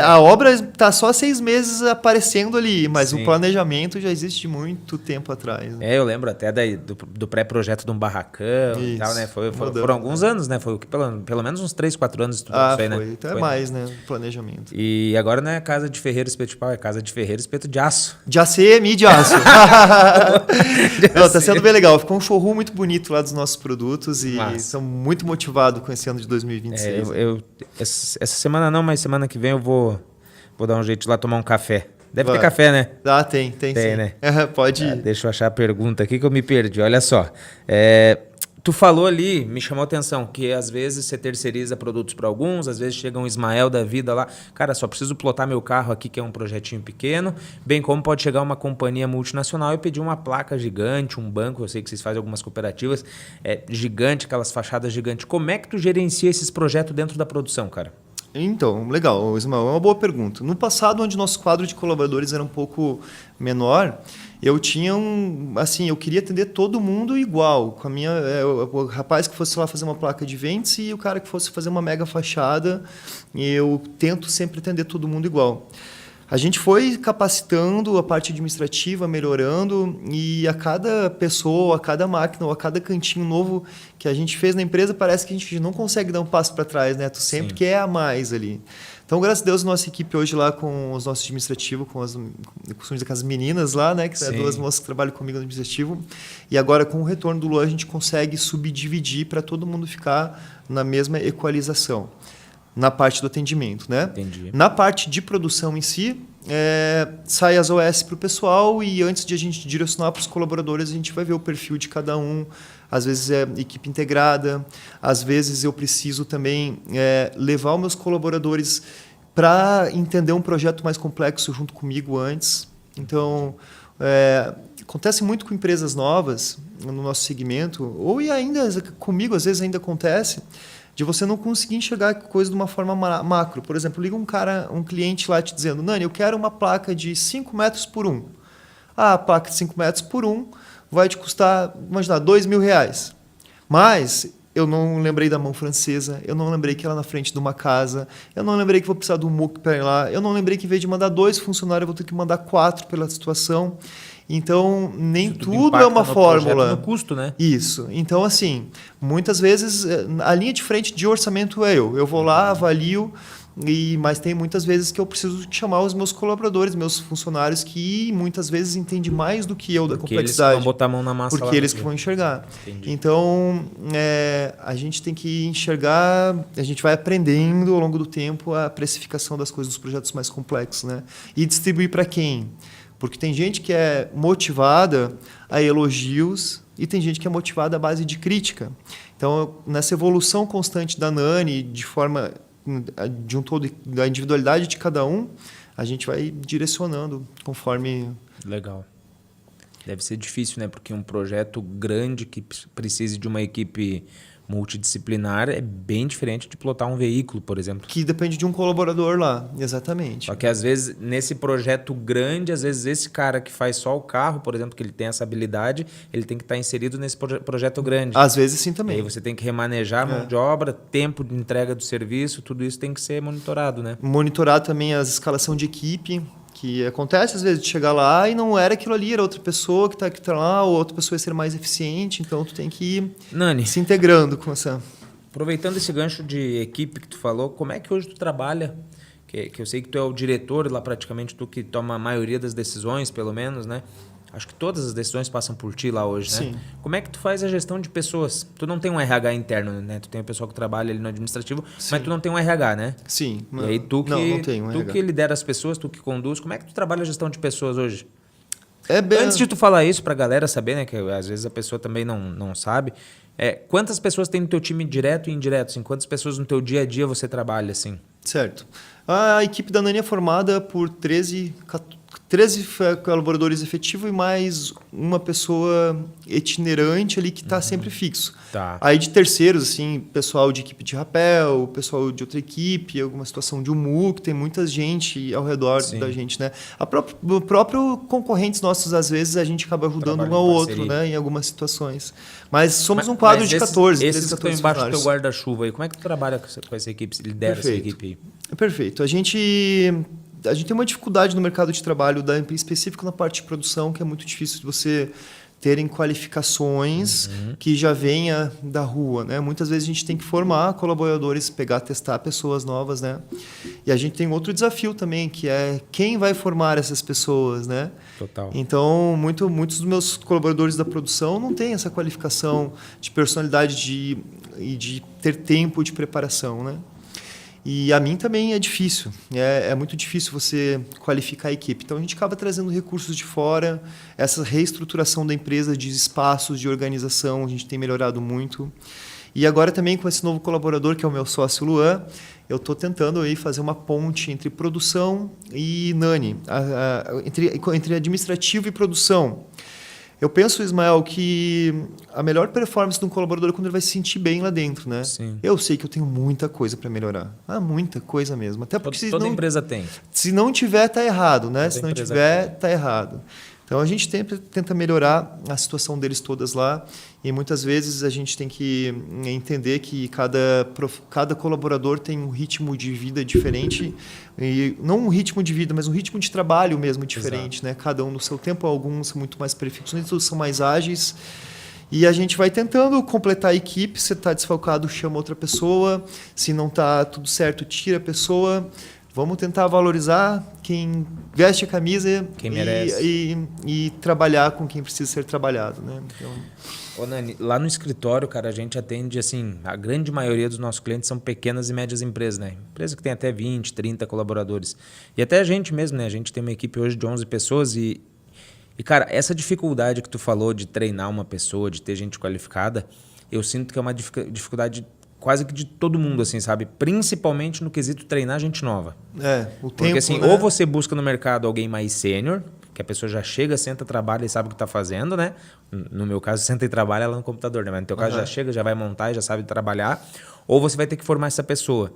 Speaker 2: A obra está só 6 meses aparecendo ali, mas o planejamento já existe de muito tempo atrás. Né?
Speaker 1: Eu lembro até do pré-projeto de um barracão e tal, né? Foram alguns anos, né? Foi pelo menos uns 3, 4 anos estudando isso aí, né?
Speaker 2: Então é mais, né? Planejamento.
Speaker 1: E agora não é casa de ferreiro, espeto de pau, é casa de ferreiro, espeto de aço.
Speaker 2: De ACM e de aço. Não, tá sendo bem legal. Ficou um showroom muito bonito lá dos nossos produtos e estamos muito motivados com esse ano de 2026.
Speaker 1: Essa semana não, mas semana que vem eu vou dar um jeito de lá tomar um café. Deve ter café, né?
Speaker 2: Tem sim.
Speaker 1: Né?
Speaker 2: Pode ir.
Speaker 1: Deixa eu achar a pergunta aqui que eu me perdi. Olha só. Tu falou ali, me chamou a atenção, que às vezes você terceiriza produtos para alguns, às vezes chega um Ismael da vida lá, cara, só preciso plotar meu carro aqui, que é um projetinho pequeno, bem como pode chegar uma companhia multinacional e pedir uma placa gigante, um banco, eu sei que vocês fazem algumas cooperativas, gigante, aquelas fachadas gigantes. Como é que tu gerencia esses projetos dentro da produção, cara?
Speaker 2: Então, legal, Ismael, é uma boa pergunta. No passado, onde nosso quadro de colaboradores era um pouco menor, eu tinha eu queria atender todo mundo igual. Com a minha, o rapaz que fosse lá fazer uma placa de vendas e o cara que fosse fazer uma mega fachada, eu tento sempre atender todo mundo igual. A gente foi capacitando a parte administrativa, melhorando, e a cada pessoa, a cada máquina, ou a cada cantinho novo que a gente fez na empresa, parece que a gente não consegue dar um passo para trás, né? Tu sempre quer a mais ali. Então, graças a Deus, nossa equipe hoje lá com os nossos administrativos, com as meninas lá, né? Que são 2 moças que trabalham comigo no administrativo. E agora, com o retorno do Luan, a gente consegue subdividir para todo mundo ficar na mesma equalização. Na parte do atendimento, né?
Speaker 1: Entendi.
Speaker 2: Na parte de produção em si, sai as OS para o pessoal e antes de a gente direcionar para os colaboradores, a gente vai ver o perfil de cada um. Às vezes é equipe integrada, às vezes eu preciso também levar os meus colaboradores para entender um projeto mais complexo junto comigo antes. Então, acontece muito com empresas novas no nosso segmento, ou e ainda comigo, às vezes ainda acontece, de você não conseguir enxergar a coisa de uma forma macro. Por exemplo, liga um cliente lá te dizendo, Nani, eu quero uma placa de 5 metros por 1. A placa de 5 metros por 1 vai te custar, imagina, R$2.000. Mas eu não lembrei da mão francesa, eu não lembrei que ela na frente de uma casa, eu não lembrei que vou precisar do MOOC para ir lá, eu não lembrei que em vez de mandar 2 funcionários, eu vou ter que mandar 4 pela situação. Então, nem tudo é uma fórmula.
Speaker 1: No custo, né?
Speaker 2: Isso. Então, assim, muitas vezes a linha de frente de orçamento é eu. Eu vou lá, avalio, mas tem muitas vezes que eu preciso chamar os meus colaboradores, meus funcionários, que muitas vezes entendem mais do que eu da complexidade.
Speaker 1: Eles vão botar a mão na massa.
Speaker 2: Porque eles que vão enxergar.
Speaker 1: Entendi.
Speaker 2: Então, a gente tem que enxergar, a gente vai aprendendo ao longo do tempo a precificação das coisas dos projetos mais complexos, né? E distribuir para quem? Porque tem gente que é motivada a elogios e tem gente que é motivada à base de crítica. Então, nessa evolução constante da Nani, de forma de um todo, da individualidade de cada um, a gente vai direcionando conforme...
Speaker 1: Legal. Deve ser difícil, né? Porque um projeto grande que precise de uma equipe multidisciplinar é bem diferente de pilotar um veículo, por exemplo.
Speaker 2: Que depende de um colaborador lá, exatamente.
Speaker 1: Só que às vezes, nesse projeto grande, às vezes esse cara que faz só o carro, por exemplo, que ele tem essa habilidade, ele tem que estar inserido nesse projeto grande.
Speaker 2: Às vezes sim também.
Speaker 1: E aí você tem que remanejar a mão de obra, tempo de entrega do serviço, tudo isso tem que ser monitorado, né?
Speaker 2: Monitorar também a escalação de equipe, que acontece às vezes de chegar lá e não era aquilo ali, era outra pessoa que tá lá, ou outra pessoa ia ser mais eficiente, então tu tem que ir
Speaker 1: Nani,
Speaker 2: se integrando com essa...
Speaker 1: aproveitando esse gancho de equipe que tu falou, como é que hoje tu trabalha? Que eu sei que tu é o diretor lá, praticamente tu que toma a maioria das decisões, pelo menos, né? Acho que todas as decisões passam por ti lá hoje, né?
Speaker 2: Sim.
Speaker 1: Como é que tu faz a gestão de pessoas? Tu não tem um RH interno, né? Tu tem o pessoal que trabalha ali no administrativo,
Speaker 2: Sim.
Speaker 1: mas tu não tem um RH, né?
Speaker 2: Sim.
Speaker 1: E aí tu que,
Speaker 2: não tenho um
Speaker 1: tu
Speaker 2: RH.
Speaker 1: que lidera as pessoas, tu que conduz, como é que tu trabalha a gestão de pessoas hoje?
Speaker 2: É bem...
Speaker 1: Antes de tu falar isso pra galera saber, né? Que às vezes a pessoa também não sabe. Quantas pessoas tem no teu time direto e indireto? Assim, quantas pessoas no teu dia a dia você trabalha, assim?
Speaker 2: Certo. A equipe da Nani é formada por 13 colaboradores efetivos e mais uma pessoa itinerante ali que está sempre fixo.
Speaker 1: Tá.
Speaker 2: Aí de terceiros, assim, pessoal de equipe de rapel, pessoal de outra equipe, alguma situação de MOOC, tem muita gente ao redor da gente, né? O próprio concorrentes nossos, às vezes, a gente acaba ajudando um ao outro, né? Em algumas situações. Mas somos um quadro de 14, 13, 14
Speaker 1: esses que estão embaixo do teu
Speaker 2: funcionários.
Speaker 1: guarda-chuva aí, como é que tu trabalha com essa equipe, lidera
Speaker 2: Perfeito.
Speaker 1: essa equipe aí?
Speaker 2: Perfeito. A gente tem uma dificuldade no mercado de trabalho, em específico na parte de produção, que é muito difícil de você terem qualificações que já venha da rua, né? Muitas vezes a gente tem que formar colaboradores, testar pessoas novas, né? E a gente tem outro desafio também, que é quem vai formar essas pessoas, né?
Speaker 1: Total.
Speaker 2: Então, muitos dos meus colaboradores da produção não têm essa qualificação de personalidade e de ter tempo de preparação, né? E a mim também é difícil. É muito difícil você qualificar a equipe. Então, a gente acaba trazendo recursos de fora. Essa reestruturação da empresa, de espaços, de organização, a gente tem melhorado muito. E agora também com esse novo colaborador, que é o meu sócio Luan, eu estou tentando aí fazer uma ponte entre produção e Nani, entre administrativo e produção. Eu penso, Ismael, que a melhor performance de um colaborador é quando ele vai se sentir bem lá dentro, né?
Speaker 1: Sim.
Speaker 2: Eu sei que eu tenho muita coisa para melhorar. Muita coisa mesmo. Até porque
Speaker 1: Toda empresa tem.
Speaker 2: Se não tiver, tá errado, né?
Speaker 1: Toda
Speaker 2: Se não
Speaker 1: empresa
Speaker 2: tiver, tá errado. Então, a gente tenta melhorar a situação deles todas lá e muitas vezes a gente tem que entender que cada colaborador tem um ritmo de vida diferente, e não um ritmo de vida, mas um ritmo de trabalho mesmo diferente, né? Cada um no seu tempo, alguns são muito mais perfeccionistas, outros são mais ágeis. E a gente vai tentando completar a equipe. Se está desfalcado, chama outra pessoa. Se não está tudo certo, tira a pessoa. Vamos tentar valorizar quem veste a camisa
Speaker 1: quem merece.
Speaker 2: E trabalhar com quem precisa ser trabalhado, né? Então...
Speaker 1: Ô, Nani, lá no escritório, cara, a gente atende, assim, a grande maioria dos nossos clientes são pequenas e médias empresas, né? Empresas que tem até 20, 30 colaboradores. E até a gente mesmo, né? A gente tem uma equipe hoje de 11 pessoas e, cara, essa dificuldade que tu falou de treinar uma pessoa, de ter gente qualificada, eu sinto que é uma dificuldade quase que de todo mundo, assim, sabe? Principalmente no quesito treinar gente nova.
Speaker 2: O
Speaker 1: Porque,
Speaker 2: tempo,
Speaker 1: assim,
Speaker 2: né?
Speaker 1: ou você busca no mercado alguém mais sênior, que a pessoa já chega, senta, trabalha e sabe o que está fazendo, né? No meu caso, senta e trabalha ela no computador, né? Mas no teu caso, já chega, já vai montar e já sabe trabalhar. Ou você vai ter que formar essa pessoa.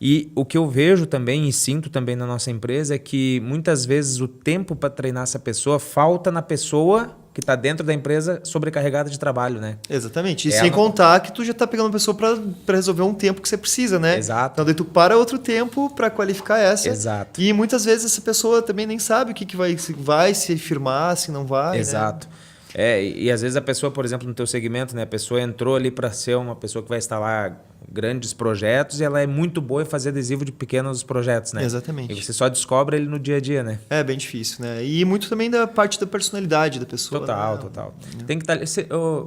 Speaker 1: E o que eu vejo também e sinto também na nossa empresa é que muitas vezes o tempo para treinar essa pessoa falta na pessoa que está dentro da empresa sobrecarregada de trabalho, né?
Speaker 2: Exatamente. E sem contar que tu já está pegando uma pessoa para resolver um tempo que você precisa, né?
Speaker 1: Exato.
Speaker 2: Então daí tu para outro tempo para qualificar essa.
Speaker 1: Exato.
Speaker 2: E muitas vezes essa pessoa também nem sabe o que vai, se firmar, se não vai.
Speaker 1: Exato.
Speaker 2: Né?
Speaker 1: E às vezes a pessoa, por exemplo, no teu segmento, né? A pessoa entrou ali para ser uma pessoa que vai instalar grandes projetos e ela é muito boa em fazer adesivo de pequenos projetos, né?
Speaker 2: Exatamente.
Speaker 1: E você só descobre ele no dia a dia, né?
Speaker 2: É bem difícil, né? E muito também da parte da personalidade da pessoa.
Speaker 1: Total,
Speaker 2: né?
Speaker 1: total. Tem que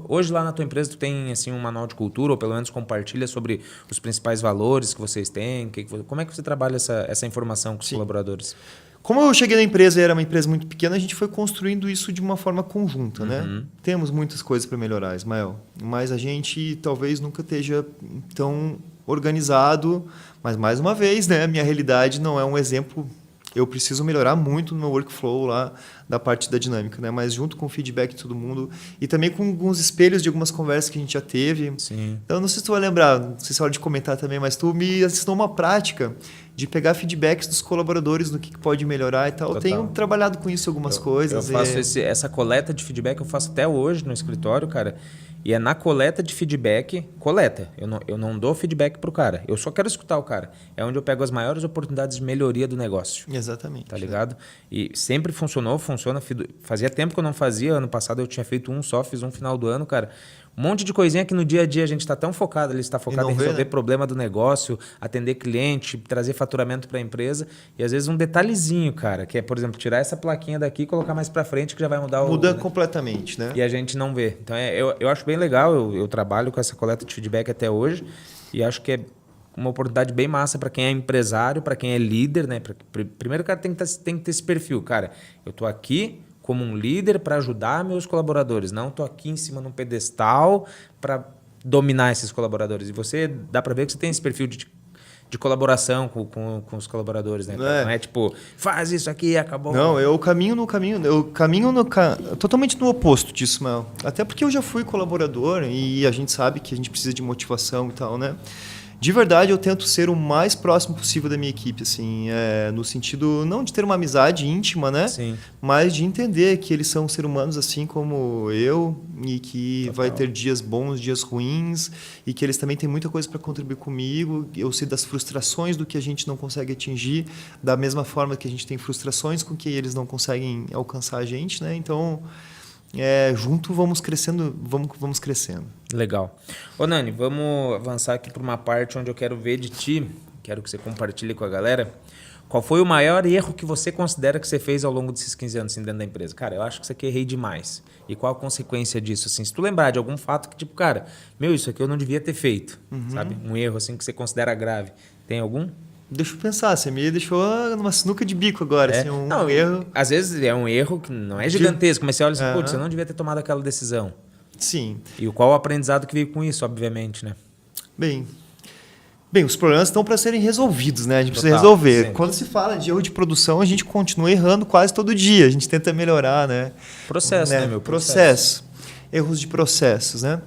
Speaker 1: hoje lá na tua empresa tu tem assim um manual de cultura ou pelo menos compartilha sobre os principais valores que vocês têm? Como é que você trabalha essa informação com os colaboradores?
Speaker 2: Como eu cheguei na empresa e era uma empresa muito pequena, a gente foi construindo isso de uma forma conjunta, né? Temos muitas coisas para melhorar, Ismael, mas a gente talvez nunca esteja tão organizado. Mas, mais uma vez, né, a minha realidade não é um exemplo. Eu preciso melhorar muito no meu workflow lá da parte da dinâmica, né? Mas junto com o feedback de todo mundo e também com alguns espelhos de algumas conversas que a gente já teve.
Speaker 1: Sim.
Speaker 2: Então, não sei se tu vai lembrar, não sei se é hora de comentar também, mas tu me ensinou uma prática de pegar feedbacks dos colaboradores no que pode melhorar e tal. Eu tenho trabalhado com isso algumas coisas.
Speaker 1: Eu faço essa coleta de feedback, eu faço até hoje no escritório, cara. E é na coleta de feedback, eu não dou feedback pro cara. Eu só quero escutar o cara. É onde eu pego as maiores oportunidades de melhoria do negócio.
Speaker 2: Exatamente.
Speaker 1: Tá ligado? E sempre funciona. Fazia tempo que eu não fazia. Ano passado eu tinha feito fiz um final do ano, cara. Um monte de coisinha que no dia a dia a gente está tão focado ali, está focado em resolver problema do negócio, atender cliente, trazer faturamento para a empresa. E às vezes um detalhezinho, cara, que é, por exemplo, tirar essa plaquinha daqui e colocar mais para frente que já vai mudar
Speaker 2: Muda completamente, né?
Speaker 1: E a gente não vê. Então eu acho bem legal, eu trabalho com essa coleta de feedback até hoje e acho que é uma oportunidade bem massa para quem é empresário, para quem é líder, né? Primeiro o cara tem que ter esse perfil. Cara, eu tô aqui como um líder para ajudar meus colaboradores. Não estou aqui em cima de um pedestal para dominar esses colaboradores. E você, dá para ver que você tem esse perfil de colaboração com os colaboradores, né? Não é tipo, faz isso aqui e acabou.
Speaker 2: Não, eu caminho totalmente no oposto disso, Mel. Até porque eu já fui colaborador e a gente sabe que a gente precisa de motivação e tal, né? De verdade, eu tento ser o mais próximo possível da minha equipe, assim, no sentido não de ter uma amizade íntima, né?
Speaker 1: Sim.
Speaker 2: Mas de entender que eles são seres humanos assim como eu e que vai ter dias bons, dias ruins e que eles também têm muita coisa para contribuir comigo. Eu sei das frustrações do que a gente não consegue atingir, da mesma forma que a gente tem frustrações com que eles não conseguem alcançar a gente, né? Então, junto vamos crescendo, vamos crescendo.
Speaker 1: Legal. Ô Nani, vamos avançar aqui para uma parte onde eu quero ver de ti, quero que você compartilhe com a galera. Qual foi o maior erro que você considera que você fez ao longo desses 15 anos assim, dentro da empresa? Cara, eu acho que isso aqui errei demais. E qual a consequência disso? Assim, se tu lembrar de algum fato que, tipo, cara, isso aqui eu não devia ter feito, sabe? Um erro assim que você considera grave. Tem algum?
Speaker 2: Deixa eu pensar, você me deixou numa sinuca de bico agora. Assim,
Speaker 1: não,
Speaker 2: erro.
Speaker 1: Às vezes é um erro que não é gigantesco, mas você olha assim, putz, você não devia ter tomado aquela decisão.
Speaker 2: Sim.
Speaker 1: E qual o aprendizado que veio com isso, obviamente, né?
Speaker 2: Bem, os problemas estão para serem resolvidos, né? A gente precisa resolver.
Speaker 1: Sempre.
Speaker 2: Quando se fala de erro de produção, a gente continua errando quase todo dia. A gente tenta melhorar, né?
Speaker 1: Processo, né, meu?
Speaker 2: Processo. Erros de processos, né?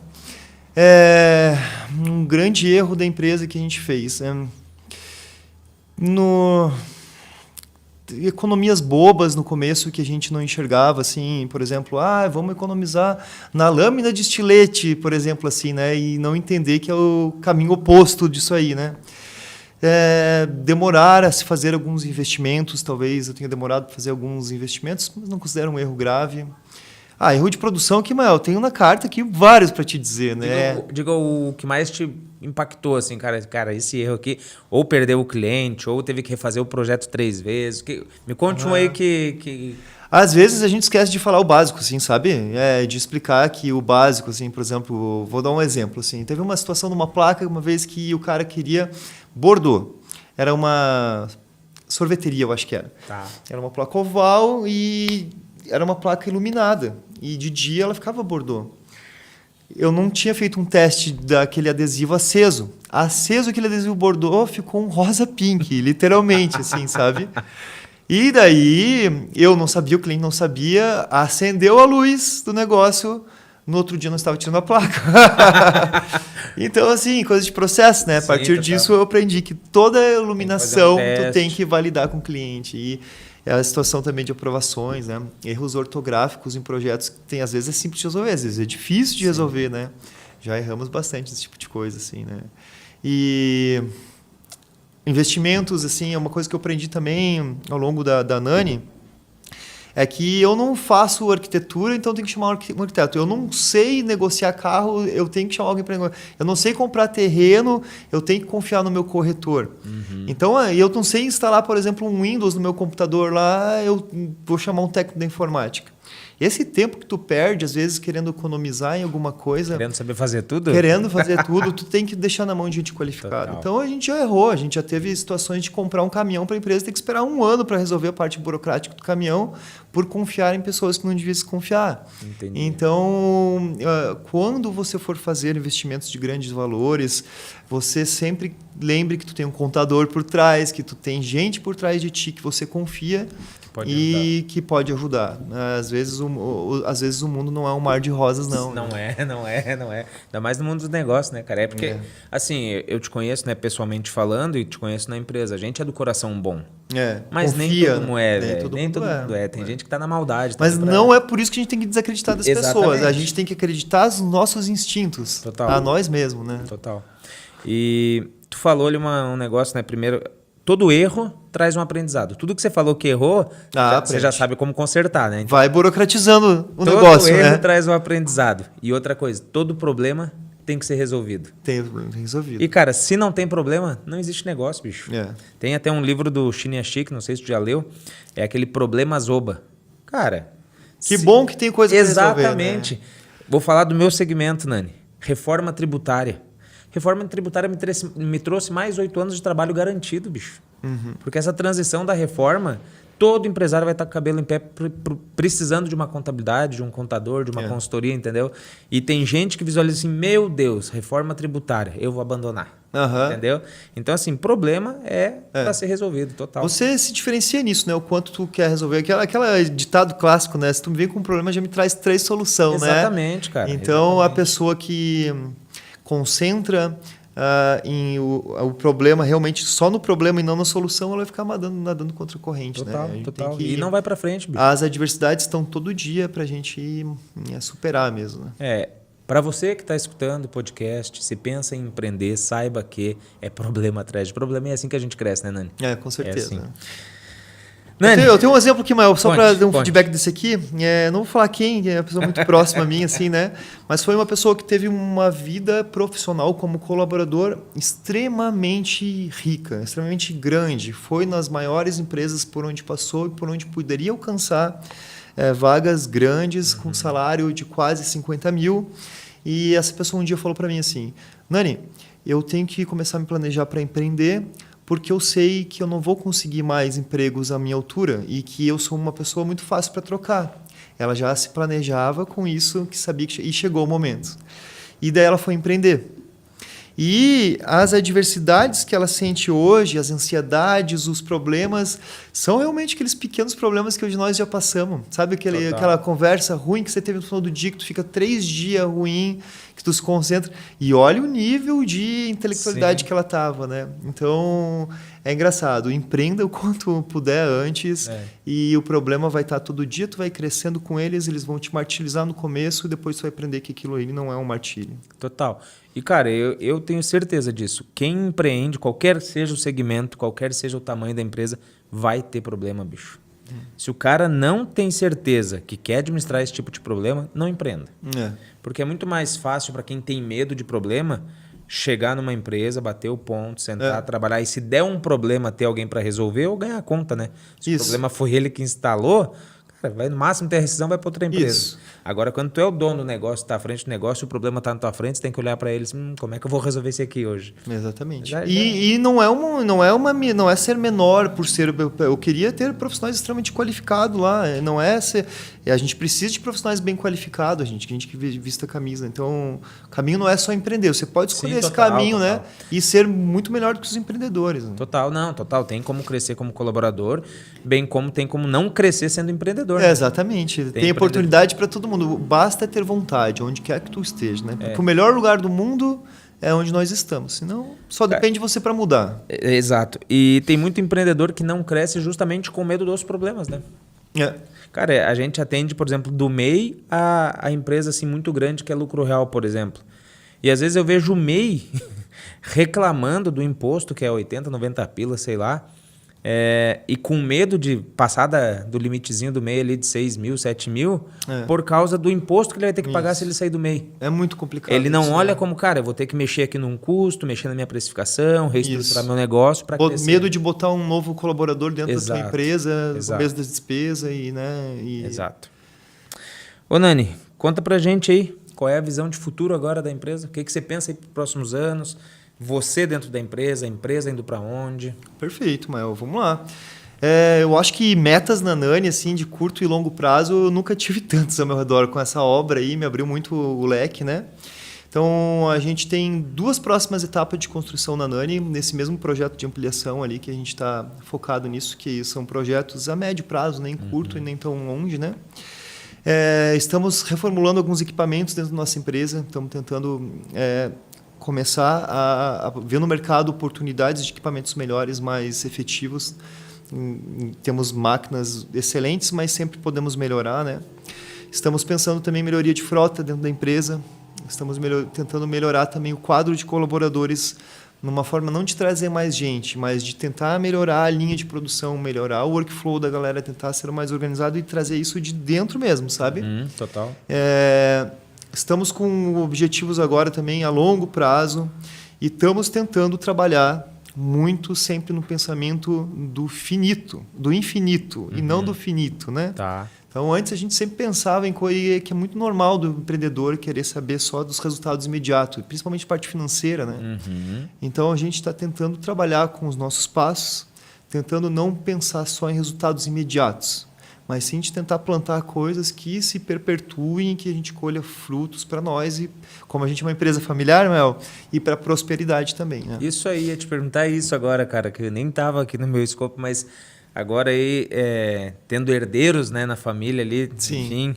Speaker 2: Um grande erro da empresa que a gente fez. Economias bobas no começo que a gente não enxergava, assim, por exemplo, vamos economizar na lâmina de estilete, por exemplo, assim, né, e não entender que é o caminho oposto disso aí, né. Demorar a se fazer alguns investimentos, talvez eu tenha demorado para fazer alguns investimentos, mas não considero um erro grave. Erro de produção que, eu tenho na carta aqui vários para te dizer, né.
Speaker 1: Diga o que mais te impactou, assim, cara, esse erro aqui, ou perdeu o cliente, ou teve que refazer o projeto 3 vezes. Me conte um aí que...
Speaker 2: Às vezes a gente esquece de falar o básico, assim, sabe? De explicar que o básico, assim, por exemplo, vou dar um exemplo, assim, teve uma situação numa placa uma vez que o cara queria Bordeaux. Era uma sorveteria, eu acho que era.
Speaker 1: Tá.
Speaker 2: Era uma placa oval e era uma placa iluminada. E de dia ela ficava Bordeaux. Eu não tinha feito um teste daquele adesivo aceso. Aceso aquele adesivo Bordeaux ficou um rosa pink, literalmente, assim, sabe? E daí, eu não sabia, o cliente não sabia, acendeu a luz do negócio, no outro dia não estava tirando a placa. Então, assim, coisa de processo, né? A partir disso, eu aprendi que toda iluminação tu tem que validar com o cliente. É a situação também de aprovações, né? Erros ortográficos em projetos que tem, às vezes é simples de resolver, às vezes é difícil de resolver, né? Já erramos bastante nesse tipo de coisa, assim, né? E investimentos, assim, é uma coisa que eu aprendi também ao longo da Nani, é que eu não faço arquitetura, então eu tenho que chamar um arquiteto. Eu não sei negociar carro, eu tenho que chamar alguém para negociar. Eu não sei comprar terreno, eu tenho que confiar no meu corretor. Então, eu não sei instalar, por exemplo, um Windows no meu computador lá, eu vou chamar um técnico da informática. Esse tempo que tu perde, às vezes, querendo economizar em alguma coisa...
Speaker 1: Querendo saber fazer tudo?
Speaker 2: Querendo fazer tudo, tu tem que deixar na mão de gente qualificada.
Speaker 1: Total.
Speaker 2: Então, a gente já errou. A gente já teve situações de comprar um caminhão para a empresa, ter que esperar 1 ano para resolver a parte burocrática do caminhão, por confiar em pessoas que não devia se confiar.
Speaker 1: Entendi.
Speaker 2: Então, quando você for fazer investimentos de grandes valores, você sempre lembre que tu tem um contador por trás, que tu tem gente por trás de ti que você confia e que pode ajudar. Às vezes o mundo não é um mar de rosas, não.
Speaker 1: Não é. Ainda mais no mundo dos negócios, né, cara? É porque, assim, eu te conheço, né, pessoalmente falando, e te conheço na empresa. A gente é do coração bom. Mas
Speaker 2: confia,
Speaker 1: nem todo mundo é,
Speaker 2: nem
Speaker 1: velho.
Speaker 2: todo
Speaker 1: Nem
Speaker 2: mundo
Speaker 1: todo mundo é. Tem gente que tá na maldade.
Speaker 2: Mas não é por isso que a gente tem que desacreditar das pessoas. A gente tem que acreditar nos nossos instintos.
Speaker 1: Total.
Speaker 2: A nós mesmos, né?
Speaker 1: Total. E tu falou ali um negócio, né? Primeiro, todo erro traz um aprendizado. Tudo que você falou que errou, você já sabe como consertar, né? Então,
Speaker 2: vai burocratizando o
Speaker 1: todo
Speaker 2: negócio,
Speaker 1: erro
Speaker 2: né?
Speaker 1: traz um aprendizado. E outra coisa, todo problema tem que ser resolvido.
Speaker 2: Tem resolvido.
Speaker 1: E, cara, se não tem problema, não existe negócio, bicho.
Speaker 2: É.
Speaker 1: Tem até um livro do Chiniachik, não sei se tu já leu, é aquele Problema Zoba. Cara...
Speaker 2: Que bom que tem coisa para resolver,
Speaker 1: exatamente.
Speaker 2: né?
Speaker 1: Vou falar do meu segmento, Nani. Reforma tributária. Reforma tributária me trouxe mais 8 anos de trabalho garantido, bicho. Porque essa transição da reforma, todo empresário vai estar com o cabelo em pé precisando de uma contabilidade, de um contador, de uma consultoria, entendeu? E tem gente que visualiza assim, meu Deus, reforma tributária, eu vou abandonar. Entendeu? Então, assim, problema é para ser resolvido, total.
Speaker 2: Você se diferencia nisso, né? O quanto tu quer resolver. Aquela ditado clássico, né? Se tu me vem com um problema, já me traz 3 soluções, né?
Speaker 1: Exatamente, cara.
Speaker 2: Então, a pessoa que concentra o problema realmente só no problema e não na solução, ela vai ficar nadando contra a corrente.
Speaker 1: Total,
Speaker 2: né?
Speaker 1: total. E não vai para frente, bicho.
Speaker 2: As adversidades estão todo dia para a gente superar mesmo. Né?
Speaker 1: Para você que está escutando o podcast, se pensa em empreender, saiba que é problema atrás de problema e é assim que a gente cresce, né, Nani?
Speaker 2: Com certeza.
Speaker 1: É assim. Nani,
Speaker 2: eu tenho um exemplo aqui, Mael, só para dar um
Speaker 1: conte.
Speaker 2: feedback desse aqui. Não vou falar quem, é uma pessoa muito próxima a mim, assim, né? Mas foi uma pessoa que teve uma vida profissional como colaborador extremamente rica, extremamente grande. Foi nas maiores empresas por onde passou e por onde poderia alcançar vagas grandes com salário de quase 50 mil. E essa pessoa um dia falou para mim assim, Nani, eu tenho que começar a me planejar para empreender, porque eu sei que eu não vou conseguir mais empregos à minha altura e que eu sou uma pessoa muito fácil para trocar. Ela já se planejava com isso, que sabia que e chegou o momento. E daí ela foi empreender. E as adversidades que ela sente hoje, as ansiedades, os problemas, são realmente aqueles pequenos problemas que hoje nós já passamos. Sabe aquela conversa ruim que você teve no final do dia, que tu fica 3 dias ruim, que tu se concentra. E olha o nível de intelectualidade que ela estava, né? Então, é engraçado. Empreenda o quanto puder antes e o problema vai estar todo dia, tu vai crescendo com eles vão te martirizar no começo e depois tu vai aprender que aquilo aí não é um martírio.
Speaker 1: Total. E, cara, eu tenho certeza disso. Quem empreende, qualquer seja o segmento, qualquer seja o tamanho da empresa, vai ter problema, bicho. Se o cara não tem certeza que quer administrar esse tipo de problema, não empreenda. Porque é muito mais fácil para quem tem medo de problema chegar numa empresa, bater o ponto, sentar, trabalhar. E se der um problema, ter alguém para resolver ou ganhar a conta, né? Se o problema foi ele que instalou, cara, vai no máximo ter a rescisão, vai para outra empresa. Agora, quando tu é o dono do negócio, está à frente do negócio, o problema está na tua frente, você tem que olhar para eles, como é que eu vou resolver isso aqui hoje?
Speaker 2: Exatamente. E não é ser menor por ser... Eu queria ter profissionais extremamente qualificados lá. Não é ser... A gente precisa de profissionais bem qualificados, gente que vista a camisa. Então, o caminho não é só empreender. Você pode escolher esse caminho, né? E ser muito melhor do que os empreendedores. Né?
Speaker 1: Total. Tem como crescer como colaborador, bem como tem como não crescer sendo empreendedor. Né?
Speaker 2: Exatamente. Tem oportunidade para todo mundo. Basta ter vontade, onde quer que tu esteja. Né? Porque o melhor lugar do mundo é onde nós estamos. Senão, só depende de você para mudar.
Speaker 1: Exato. E tem muito empreendedor que não cresce justamente com medo dos problemas, né? Cara, a gente atende, por exemplo, do MEI a empresa assim, muito grande que é Lucro Real, por exemplo. E às vezes eu vejo o MEI reclamando do imposto, que é 80, 90 pila, sei lá, e com medo de passar do limitezinho do MEI ali de 6 mil, 7 mil, por causa do imposto que ele vai ter que pagar se ele sair do MEI.
Speaker 2: É muito complicado.
Speaker 1: Ele não olha como, cara, eu vou ter que mexer aqui num custo, mexer na minha precificação, reestruturar meu negócio para crescer.
Speaker 2: Medo de botar um novo colaborador dentro da sua empresa, com medo das despesas
Speaker 1: Exato. Ô Nani, conta pra gente aí, qual é a visão de futuro agora da empresa? O que você pensa aí para os próximos anos? Você dentro da empresa, a empresa indo para onde?
Speaker 2: Perfeito, Mael. Vamos lá. Eu acho que metas na Nani, assim, de curto e longo prazo, eu nunca tive tantos ao meu redor. Com essa obra aí, me abriu muito o leque, né? Então, a gente tem 2 próximas etapas de construção na Nani, nesse mesmo projeto de ampliação ali, que a gente está focado nisso, que são projetos a médio prazo, nem curto e nem tão longe, né? Estamos reformulando alguns equipamentos dentro da nossa empresa, estamos tentando começar a ver no mercado oportunidades de equipamentos melhores, mais efetivos. Temos máquinas excelentes, mas sempre podemos melhorar, né? Estamos pensando também em melhoria de frota dentro da empresa. Estamos tentando melhorar também o quadro de colaboradores, numa forma não de trazer mais gente, mas de tentar melhorar a linha de produção, melhorar o workflow da galera, tentar ser mais organizado e trazer isso de dentro mesmo, sabe?
Speaker 1: Total.
Speaker 2: Estamos com objetivos agora também a longo prazo e estamos tentando trabalhar muito sempre no pensamento do finito, do infinito e não do finito, né?
Speaker 1: Tá.
Speaker 2: Então, antes a gente sempre pensava em coisa que é muito normal do empreendedor querer saber só dos resultados imediatos, principalmente parte financeira, né? Então, a gente está tentando trabalhar com os nossos passos, tentando não pensar só em resultados imediatos, mas sim de tentar plantar coisas que se perpetuem, que a gente colha frutos para nós e, como a gente é uma empresa familiar, Mel, e para a prosperidade também. Né?
Speaker 1: Isso aí, ia te perguntar isso agora, cara, que eu nem estava aqui no meu escopo, mas agora aí, tendo herdeiros, né, na família ali, enfim,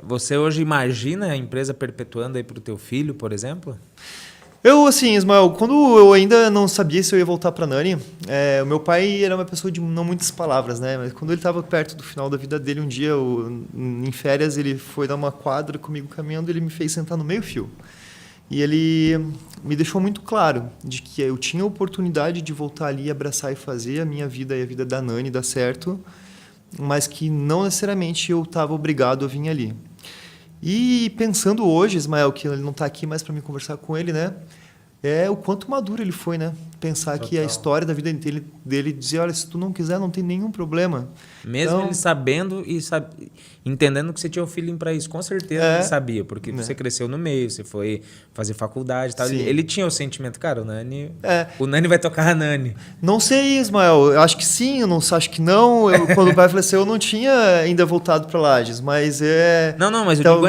Speaker 1: você hoje imagina a empresa perpetuando aí para o teu filho, por exemplo?
Speaker 2: Eu, assim, Ismael, quando eu ainda não sabia se eu ia voltar para Nani, o meu pai era uma pessoa de não muitas palavras, né? Mas quando ele estava perto do final da vida dele, um dia, em férias, ele foi dar uma quadra comigo caminhando, ele me fez sentar no meio-fio. E ele me deixou muito claro de que eu tinha a oportunidade de voltar ali, abraçar e fazer a minha vida e a vida da Nani dar certo, mas que não necessariamente eu estava obrigado a vir ali. E pensando hoje, Ismael, que ele não está aqui mais para me conversar com ele, né? O quanto maduro ele foi, né? Pensar Total. Que a história da vida dele dizia, olha, se tu não quiser, não tem nenhum problema.
Speaker 1: Mesmo então, ele sabendo e entendendo que você tinha um feeling para isso, com certeza ele sabia, porque você cresceu no meio, você foi fazer faculdade e tal. Ele tinha o sentimento, cara, o Nani vai tocar a Nani.
Speaker 2: Não sei, Ismael, eu acho que sim, eu não acho que não. Quando o pai faleceu, eu não tinha ainda voltado para Lages, mas
Speaker 1: Não, mas então, eu digo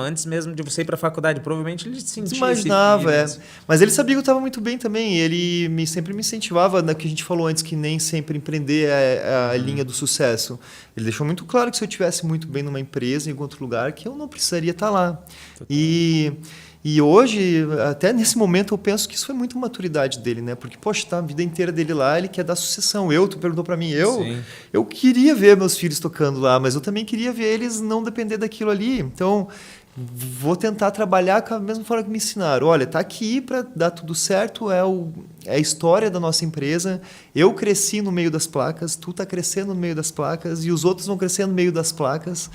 Speaker 1: antes mesmo de você ir para a faculdade, provavelmente ele sentia
Speaker 2: imaginava, Mas ele sabia que eu estava muito bem também, ele sempre me incentivava, que a gente falou antes, que nem sempre empreender é a linha do sucesso. Ele deixou muito claro que se eu estivesse muito bem numa empresa, em outro lugar, que eu não precisaria estar lá. E hoje, até nesse momento, eu penso que isso foi muito maturidade dele, né? Porque, poxa, tá a vida inteira dele lá, ele quer dar sucessão. Tu perguntou para mim, eu queria ver meus filhos tocando lá, mas eu também queria ver eles não depender daquilo ali. Então, vou tentar trabalhar com a mesma forma que me ensinaram. Olha, tá aqui para dar tudo certo, é a história da nossa empresa. Eu cresci no meio das placas, tu tá crescendo no meio das placas e os outros vão crescer no meio das placas.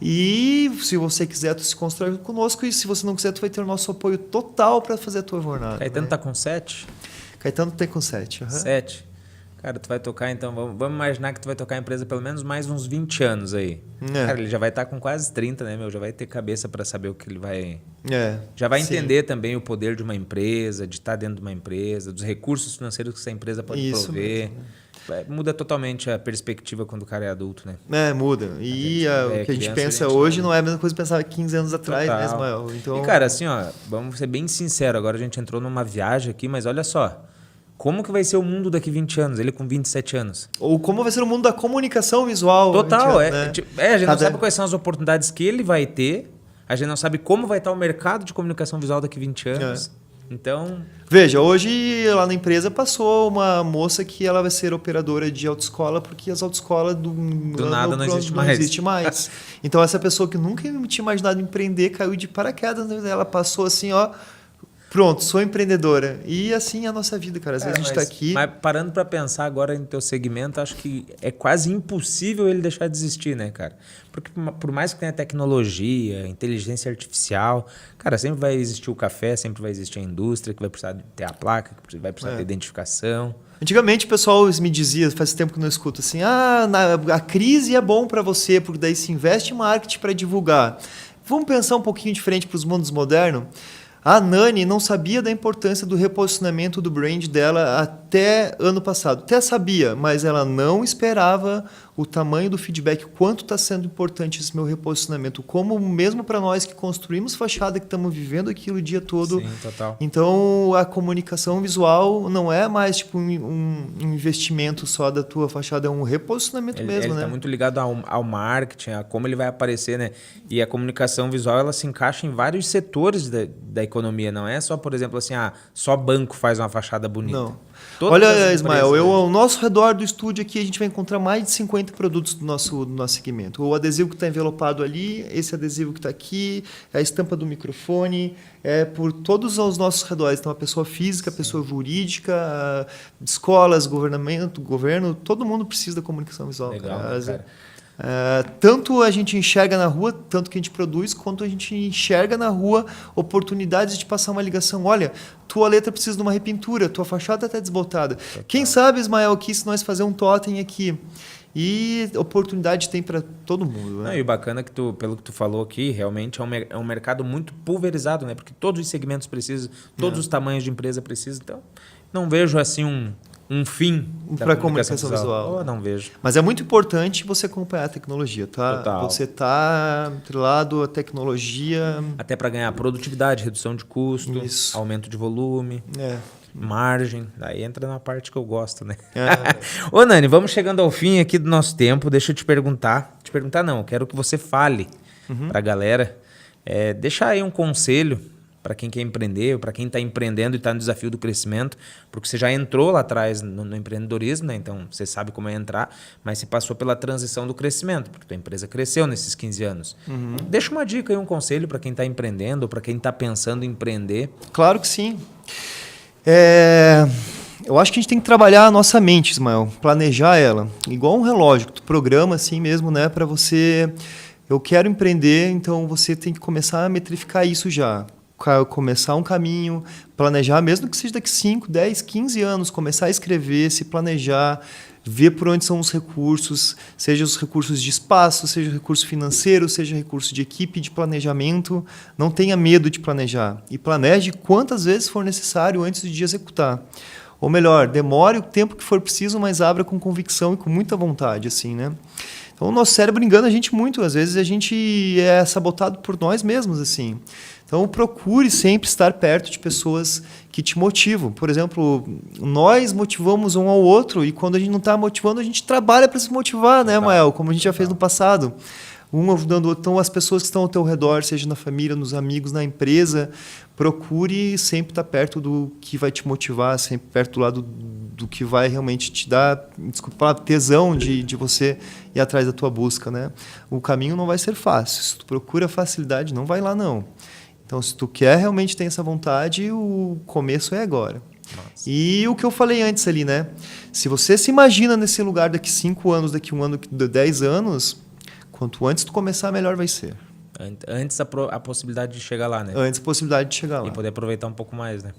Speaker 2: E se você quiser, tu se constrói conosco, e se você não quiser, tu vai ter o nosso apoio total para fazer a tua jornada.
Speaker 1: Caetano tá com 7?
Speaker 2: Caetano tá com 7.
Speaker 1: 7. Cara, tu vai tocar, então, vamos imaginar que tu vai tocar a empresa pelo menos mais uns 20 anos aí. Cara, ele já vai estar com quase 30, né, meu? Já vai ter cabeça para saber o que ele vai... Já vai entender também o poder de uma empresa, de estar dentro de uma empresa, dos recursos financeiros que essa empresa pode prover. Muda totalmente a perspectiva quando o cara é adulto, né?
Speaker 2: Muda. E o que a gente pensa hoje não é a mesma coisa que pensava 15 anos atrás, né, Ismael? Então...
Speaker 1: E, cara, assim, vamos ser bem sinceros. Agora a gente entrou numa viagem aqui, mas olha só. Como que vai ser o mundo daqui 20 anos? Ele com 27 anos.
Speaker 2: Ou como vai ser o mundo da comunicação visual.
Speaker 1: Total. A gente não sabe quais são as oportunidades que ele vai ter. A gente não sabe como vai estar o mercado de comunicação visual daqui 20 anos. Então...
Speaker 2: Veja, hoje lá na empresa passou uma moça que ela vai ser operadora de autoescola porque as autoescolas do
Speaker 1: nada não existe
Speaker 2: mais. Então essa pessoa que nunca tinha imaginado empreender caiu de paraquedas, né? Ela passou assim, ó, pronto, sou empreendedora. E assim é a nossa vida, cara. Às vezes a gente está aqui...
Speaker 1: Mas parando para pensar agora no teu segmento, acho que é quase impossível ele deixar de existir, né, cara? Porque por mais que tenha tecnologia, inteligência artificial, cara, sempre vai existir o café, sempre vai existir a indústria, que vai precisar ter a placa, que vai precisar ter identificação.
Speaker 2: Antigamente o pessoal me dizia, faz tempo que eu não escuto assim, a crise é bom para você, porque daí se investe em marketing para divulgar. Vamos pensar um pouquinho diferente para os mundos modernos? A Nani não sabia da importância do reposicionamento do brand dela até ano passado. Até sabia, mas ela não esperava o tamanho do feedback, o quanto está sendo importante esse meu reposicionamento. Como mesmo para nós que construímos fachada, que estamos vivendo aquilo o dia todo.
Speaker 1: Sim, total.
Speaker 2: Então, a comunicação visual não é mais tipo um investimento só da tua fachada, é um reposicionamento mesmo,
Speaker 1: ele
Speaker 2: né?
Speaker 1: Está muito ligado ao marketing, a como ele vai aparecer, né? E a comunicação visual, ela se encaixa em vários setores da economia. Não é só, por exemplo, assim, só banco faz uma fachada bonita.
Speaker 2: Não.
Speaker 1: Todas
Speaker 2: Olha, Ismael, ao nosso redor do estúdio aqui, a gente vai encontrar mais de 50 produtos do nosso segmento. O adesivo que está envelopado ali, esse adesivo que está aqui, a estampa do microfone, por todos os nossos redores. Então, a pessoa física, a pessoa jurídica, escolas, governo, todo mundo precisa da comunicação visual.
Speaker 1: Legal, cara.
Speaker 2: Tanto a gente enxerga na rua, tanto que a gente produz, quanto a gente enxerga na rua oportunidades de passar uma ligação. Olha, tua letra precisa de uma repintura, tua fachada está desbotada. Total. Quem sabe, Ismael, aqui se nós fazer um totem aqui. E oportunidade tem para todo mundo. Né?
Speaker 1: Não, e o bacana é que pelo que tu falou aqui, realmente é um mercado muito pulverizado, né? Porque todos os segmentos precisam, todos os tamanhos de empresa precisam. Então, não vejo assim um fim
Speaker 2: para a comunicação visual.
Speaker 1: Não vejo.
Speaker 2: Mas é muito importante você acompanhar a tecnologia, tá?
Speaker 1: Total.
Speaker 2: Você tá atrelado à tecnologia.
Speaker 1: Até para ganhar produtividade, redução de custo, aumento de volume, margem. Daí entra na parte que eu gosto, né? Ô, Nani, vamos chegando ao fim aqui do nosso tempo. Deixa eu te perguntar. Eu quero que você fale para a galera. Deixa aí um conselho para quem quer empreender, para quem está empreendendo e está no desafio do crescimento, porque você já entrou lá atrás no empreendedorismo, né? Então você sabe como é entrar, mas você passou pela transição do crescimento, porque a tua empresa cresceu nesses 15 anos. Deixa uma dica aí, um conselho para quem está empreendendo, para quem está pensando em empreender.
Speaker 2: Claro que sim. Eu acho que a gente tem que trabalhar a nossa mente, Ismael, planejar ela, igual um relógio, que tu programa assim mesmo, né, para você... Eu quero empreender, então você tem que começar a metrificar isso já. Começar um caminho, planejar, mesmo que seja daqui 5, 10, 15 anos, começar a escrever, se planejar, ver por onde são os recursos, seja os recursos de espaço, seja recurso financeiro, seja recurso de equipe, de planejamento. Não tenha medo de planejar. E planeje quantas vezes for necessário antes de executar. Ou melhor, demore o tempo que for preciso, mas abra com convicção e com muita vontade, assim, né? Então, o nosso cérebro engana a gente muito. Às vezes, a gente é sabotado por nós mesmos, assim. Então, procure sempre estar perto de pessoas que te motivam. Por exemplo, nós motivamos um ao outro e quando a gente não está motivando, a gente trabalha para se motivar, né, Mael? Como a gente já fez no passado. Um ajudando o outro. Então, as pessoas que estão ao teu redor, seja na família, nos amigos, na empresa, procure sempre estar perto do que vai te motivar, sempre perto do lado do que vai realmente te dar, desculpa, tesão de você ir atrás da tua busca, né? O caminho não vai ser fácil. Se tu procura facilidade, não vai lá, não. Então, se tu quer realmente ter essa vontade, o começo é agora. Nossa. E o que eu falei antes ali, né? Se você se imagina nesse lugar daqui 5 anos, daqui 1 ano, daqui 10 anos, quanto antes tu começar, melhor vai ser.
Speaker 1: Antes a possibilidade de chegar lá, né?
Speaker 2: Antes a possibilidade de chegar lá.
Speaker 1: E poder aproveitar um pouco mais, né?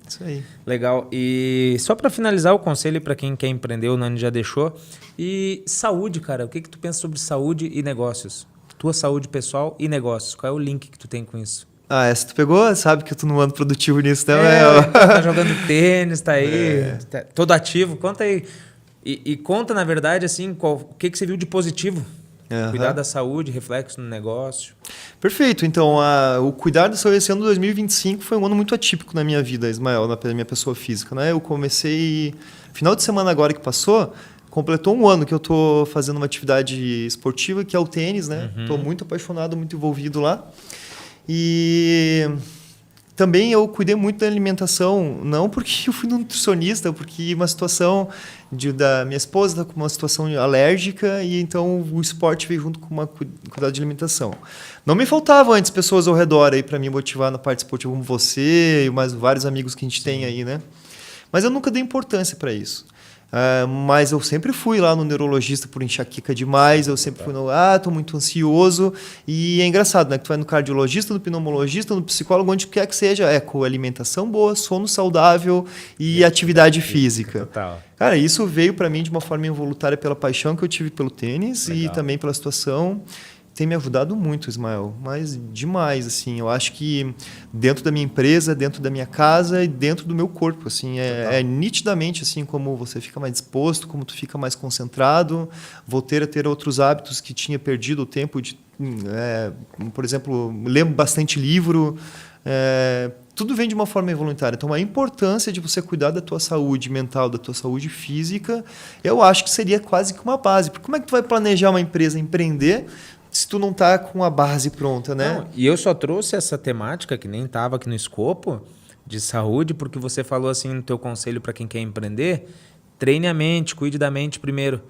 Speaker 2: Isso aí.
Speaker 1: Legal. E só para finalizar o conselho para quem quer empreender, o Nani já deixou. E saúde, cara. O que tu pensa sobre saúde e negócios? Tua saúde pessoal e negócios. Qual é o link que tu tem com isso?
Speaker 2: Essa tu pegou? Sabe que eu tô no ano produtivo nisso também.
Speaker 1: Tá jogando tênis, tá aí, tá todo ativo. Conta aí. E conta, na verdade, assim, o que você viu de positivo. Cuidar da saúde, reflexo no negócio.
Speaker 2: Perfeito. Então, o cuidar da saúde, esse ano de 2025 foi um ano muito atípico na minha vida, Ismael, na minha pessoa física, né? Eu comecei... Final de semana agora que passou, completou 1 ano que eu estou fazendo uma atividade esportiva, que é o tênis, né? Estou muito apaixonado, muito envolvido lá. E também eu cuidei muito da alimentação, não porque eu fui nutricionista, porque uma situação da minha esposa está com uma situação alérgica e então o esporte veio junto com uma cuidado de alimentação. Não me faltavam antes pessoas ao redor aí para me motivar na parte esportiva como você e mais vários amigos que a gente tem aí, né? Mas eu nunca dei importância para isso. Mas eu sempre fui lá no neurologista por enxaqueca demais, eu sempre fui tô muito ansioso. E é engraçado, né? Que tu vai no cardiologista, no pneumologista, no psicólogo, onde quer que seja, com alimentação boa, sono saudável e atividade física.
Speaker 1: Total.
Speaker 2: Cara, isso veio para mim de uma forma involuntária pela paixão que eu tive pelo tênis. Legal. E também pela situação. Tem me ajudado muito, Ismael, mas demais, assim, eu acho que dentro da minha empresa, dentro da minha casa e dentro do meu corpo, assim, é nitidamente, assim, como você fica mais disposto, como tu fica mais concentrado, voltei a ter outros hábitos que tinha perdido o tempo de, por exemplo, ler bastante livro, tudo vem de uma forma involuntária. Então, a importância de você cuidar da tua saúde mental, da tua saúde física, eu acho que seria quase que uma base, porque como é que tu vai planejar uma empresa, empreender, se tu não tá com a base pronta, né?
Speaker 1: Não, e eu só trouxe essa temática, que nem estava aqui no escopo, de saúde, porque você falou assim no teu conselho para quem quer empreender, treine a mente, cuide da mente primeiro.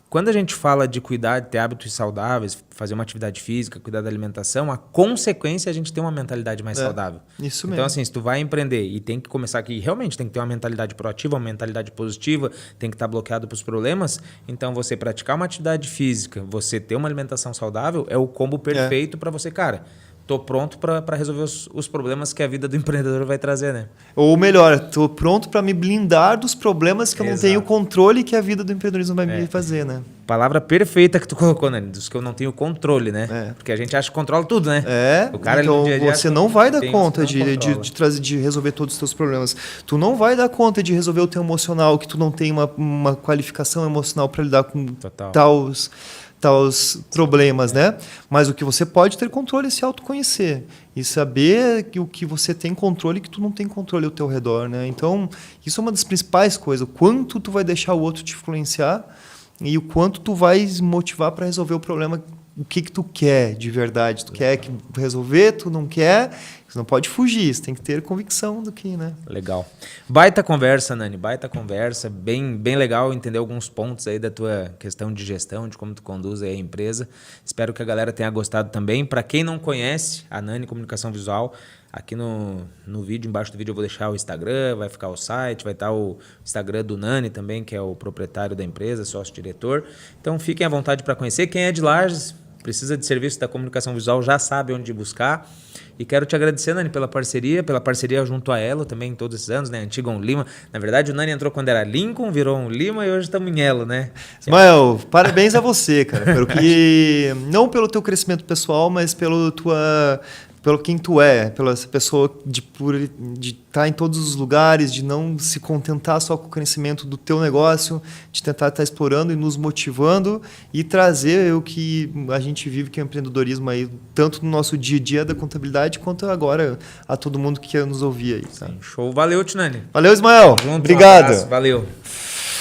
Speaker 1: Quando a gente fala de cuidar, de ter hábitos saudáveis, fazer uma atividade física, cuidar da alimentação, a consequência é a gente ter uma mentalidade mais saudável.
Speaker 2: Isso mesmo.
Speaker 1: Então, assim, se tu vai empreender e tem que começar aqui, realmente tem que ter uma mentalidade proativa, uma mentalidade positiva, tem que estar bloqueado para os problemas, então você praticar uma atividade física, você ter uma alimentação saudável, é o combo perfeito para você, cara. Tô pronto para resolver os problemas que a vida do empreendedor vai trazer, né?
Speaker 2: Ou melhor, tô pronto para me blindar dos problemas que eu não tenho controle que a vida do empreendedorismo vai me fazer, né?
Speaker 1: Palavra perfeita que tu colocou, né? Dos que eu não tenho controle, né? Porque a gente acha que controla tudo, né?
Speaker 2: O cara, então você não vai dar conta de resolver todos os teus problemas. Tu não vai dar conta de resolver o teu emocional, que tu não tem uma qualificação emocional para lidar com tais problemas, né? Mas o que você pode ter controle é se autoconhecer e saber que o que você tem controle e que tu não tem controle ao teu redor, né? Então, isso é uma das principais coisas. O quanto tu vai deixar o outro te influenciar e o quanto tu vai motivar para resolver o problema, o que tu quer de verdade. Tu quer resolver, tu não quer, você não pode fugir, você tem que ter convicção do que, né?
Speaker 1: Legal. Baita conversa, Nani, baita conversa, bem legal entender alguns pontos aí da tua questão de gestão, de como tu conduz aí a empresa. Espero que a galera tenha gostado também. Para quem não conhece a Nani Comunicação Visual, aqui no vídeo, embaixo do vídeo eu vou deixar o Instagram, vai ficar o site, vai estar o Instagram do Nani também, que é o proprietário da empresa, sócio-diretor. Então fiquem à vontade para conhecer. Quem é de Lages, precisa de serviço da comunicação visual, já sabe onde buscar. E quero te agradecer, Nani, pela parceria junto a Elo também em todos esses anos, né? Antiga um Lima. Na verdade, o Nani entrou quando era Lincoln, virou um Lima e hoje estamos em Elo, né?
Speaker 2: Ismael, parabéns a você, cara. Não pelo teu crescimento pessoal, mas pelo quem tu é, pela essa pessoa de estar em todos os lugares, de não se contentar só com o crescimento do teu negócio, de tentar estar explorando e nos motivando e trazer o que a gente vive, que é o empreendedorismo aí, tanto no nosso dia a dia da contabilidade, quanto agora a todo mundo que quer nos ouvir aí. Tá?
Speaker 1: Show. Valeu, Tinani.
Speaker 2: Valeu, Ismael.
Speaker 1: Junto,
Speaker 2: obrigado.
Speaker 1: Um abraço. Valeu.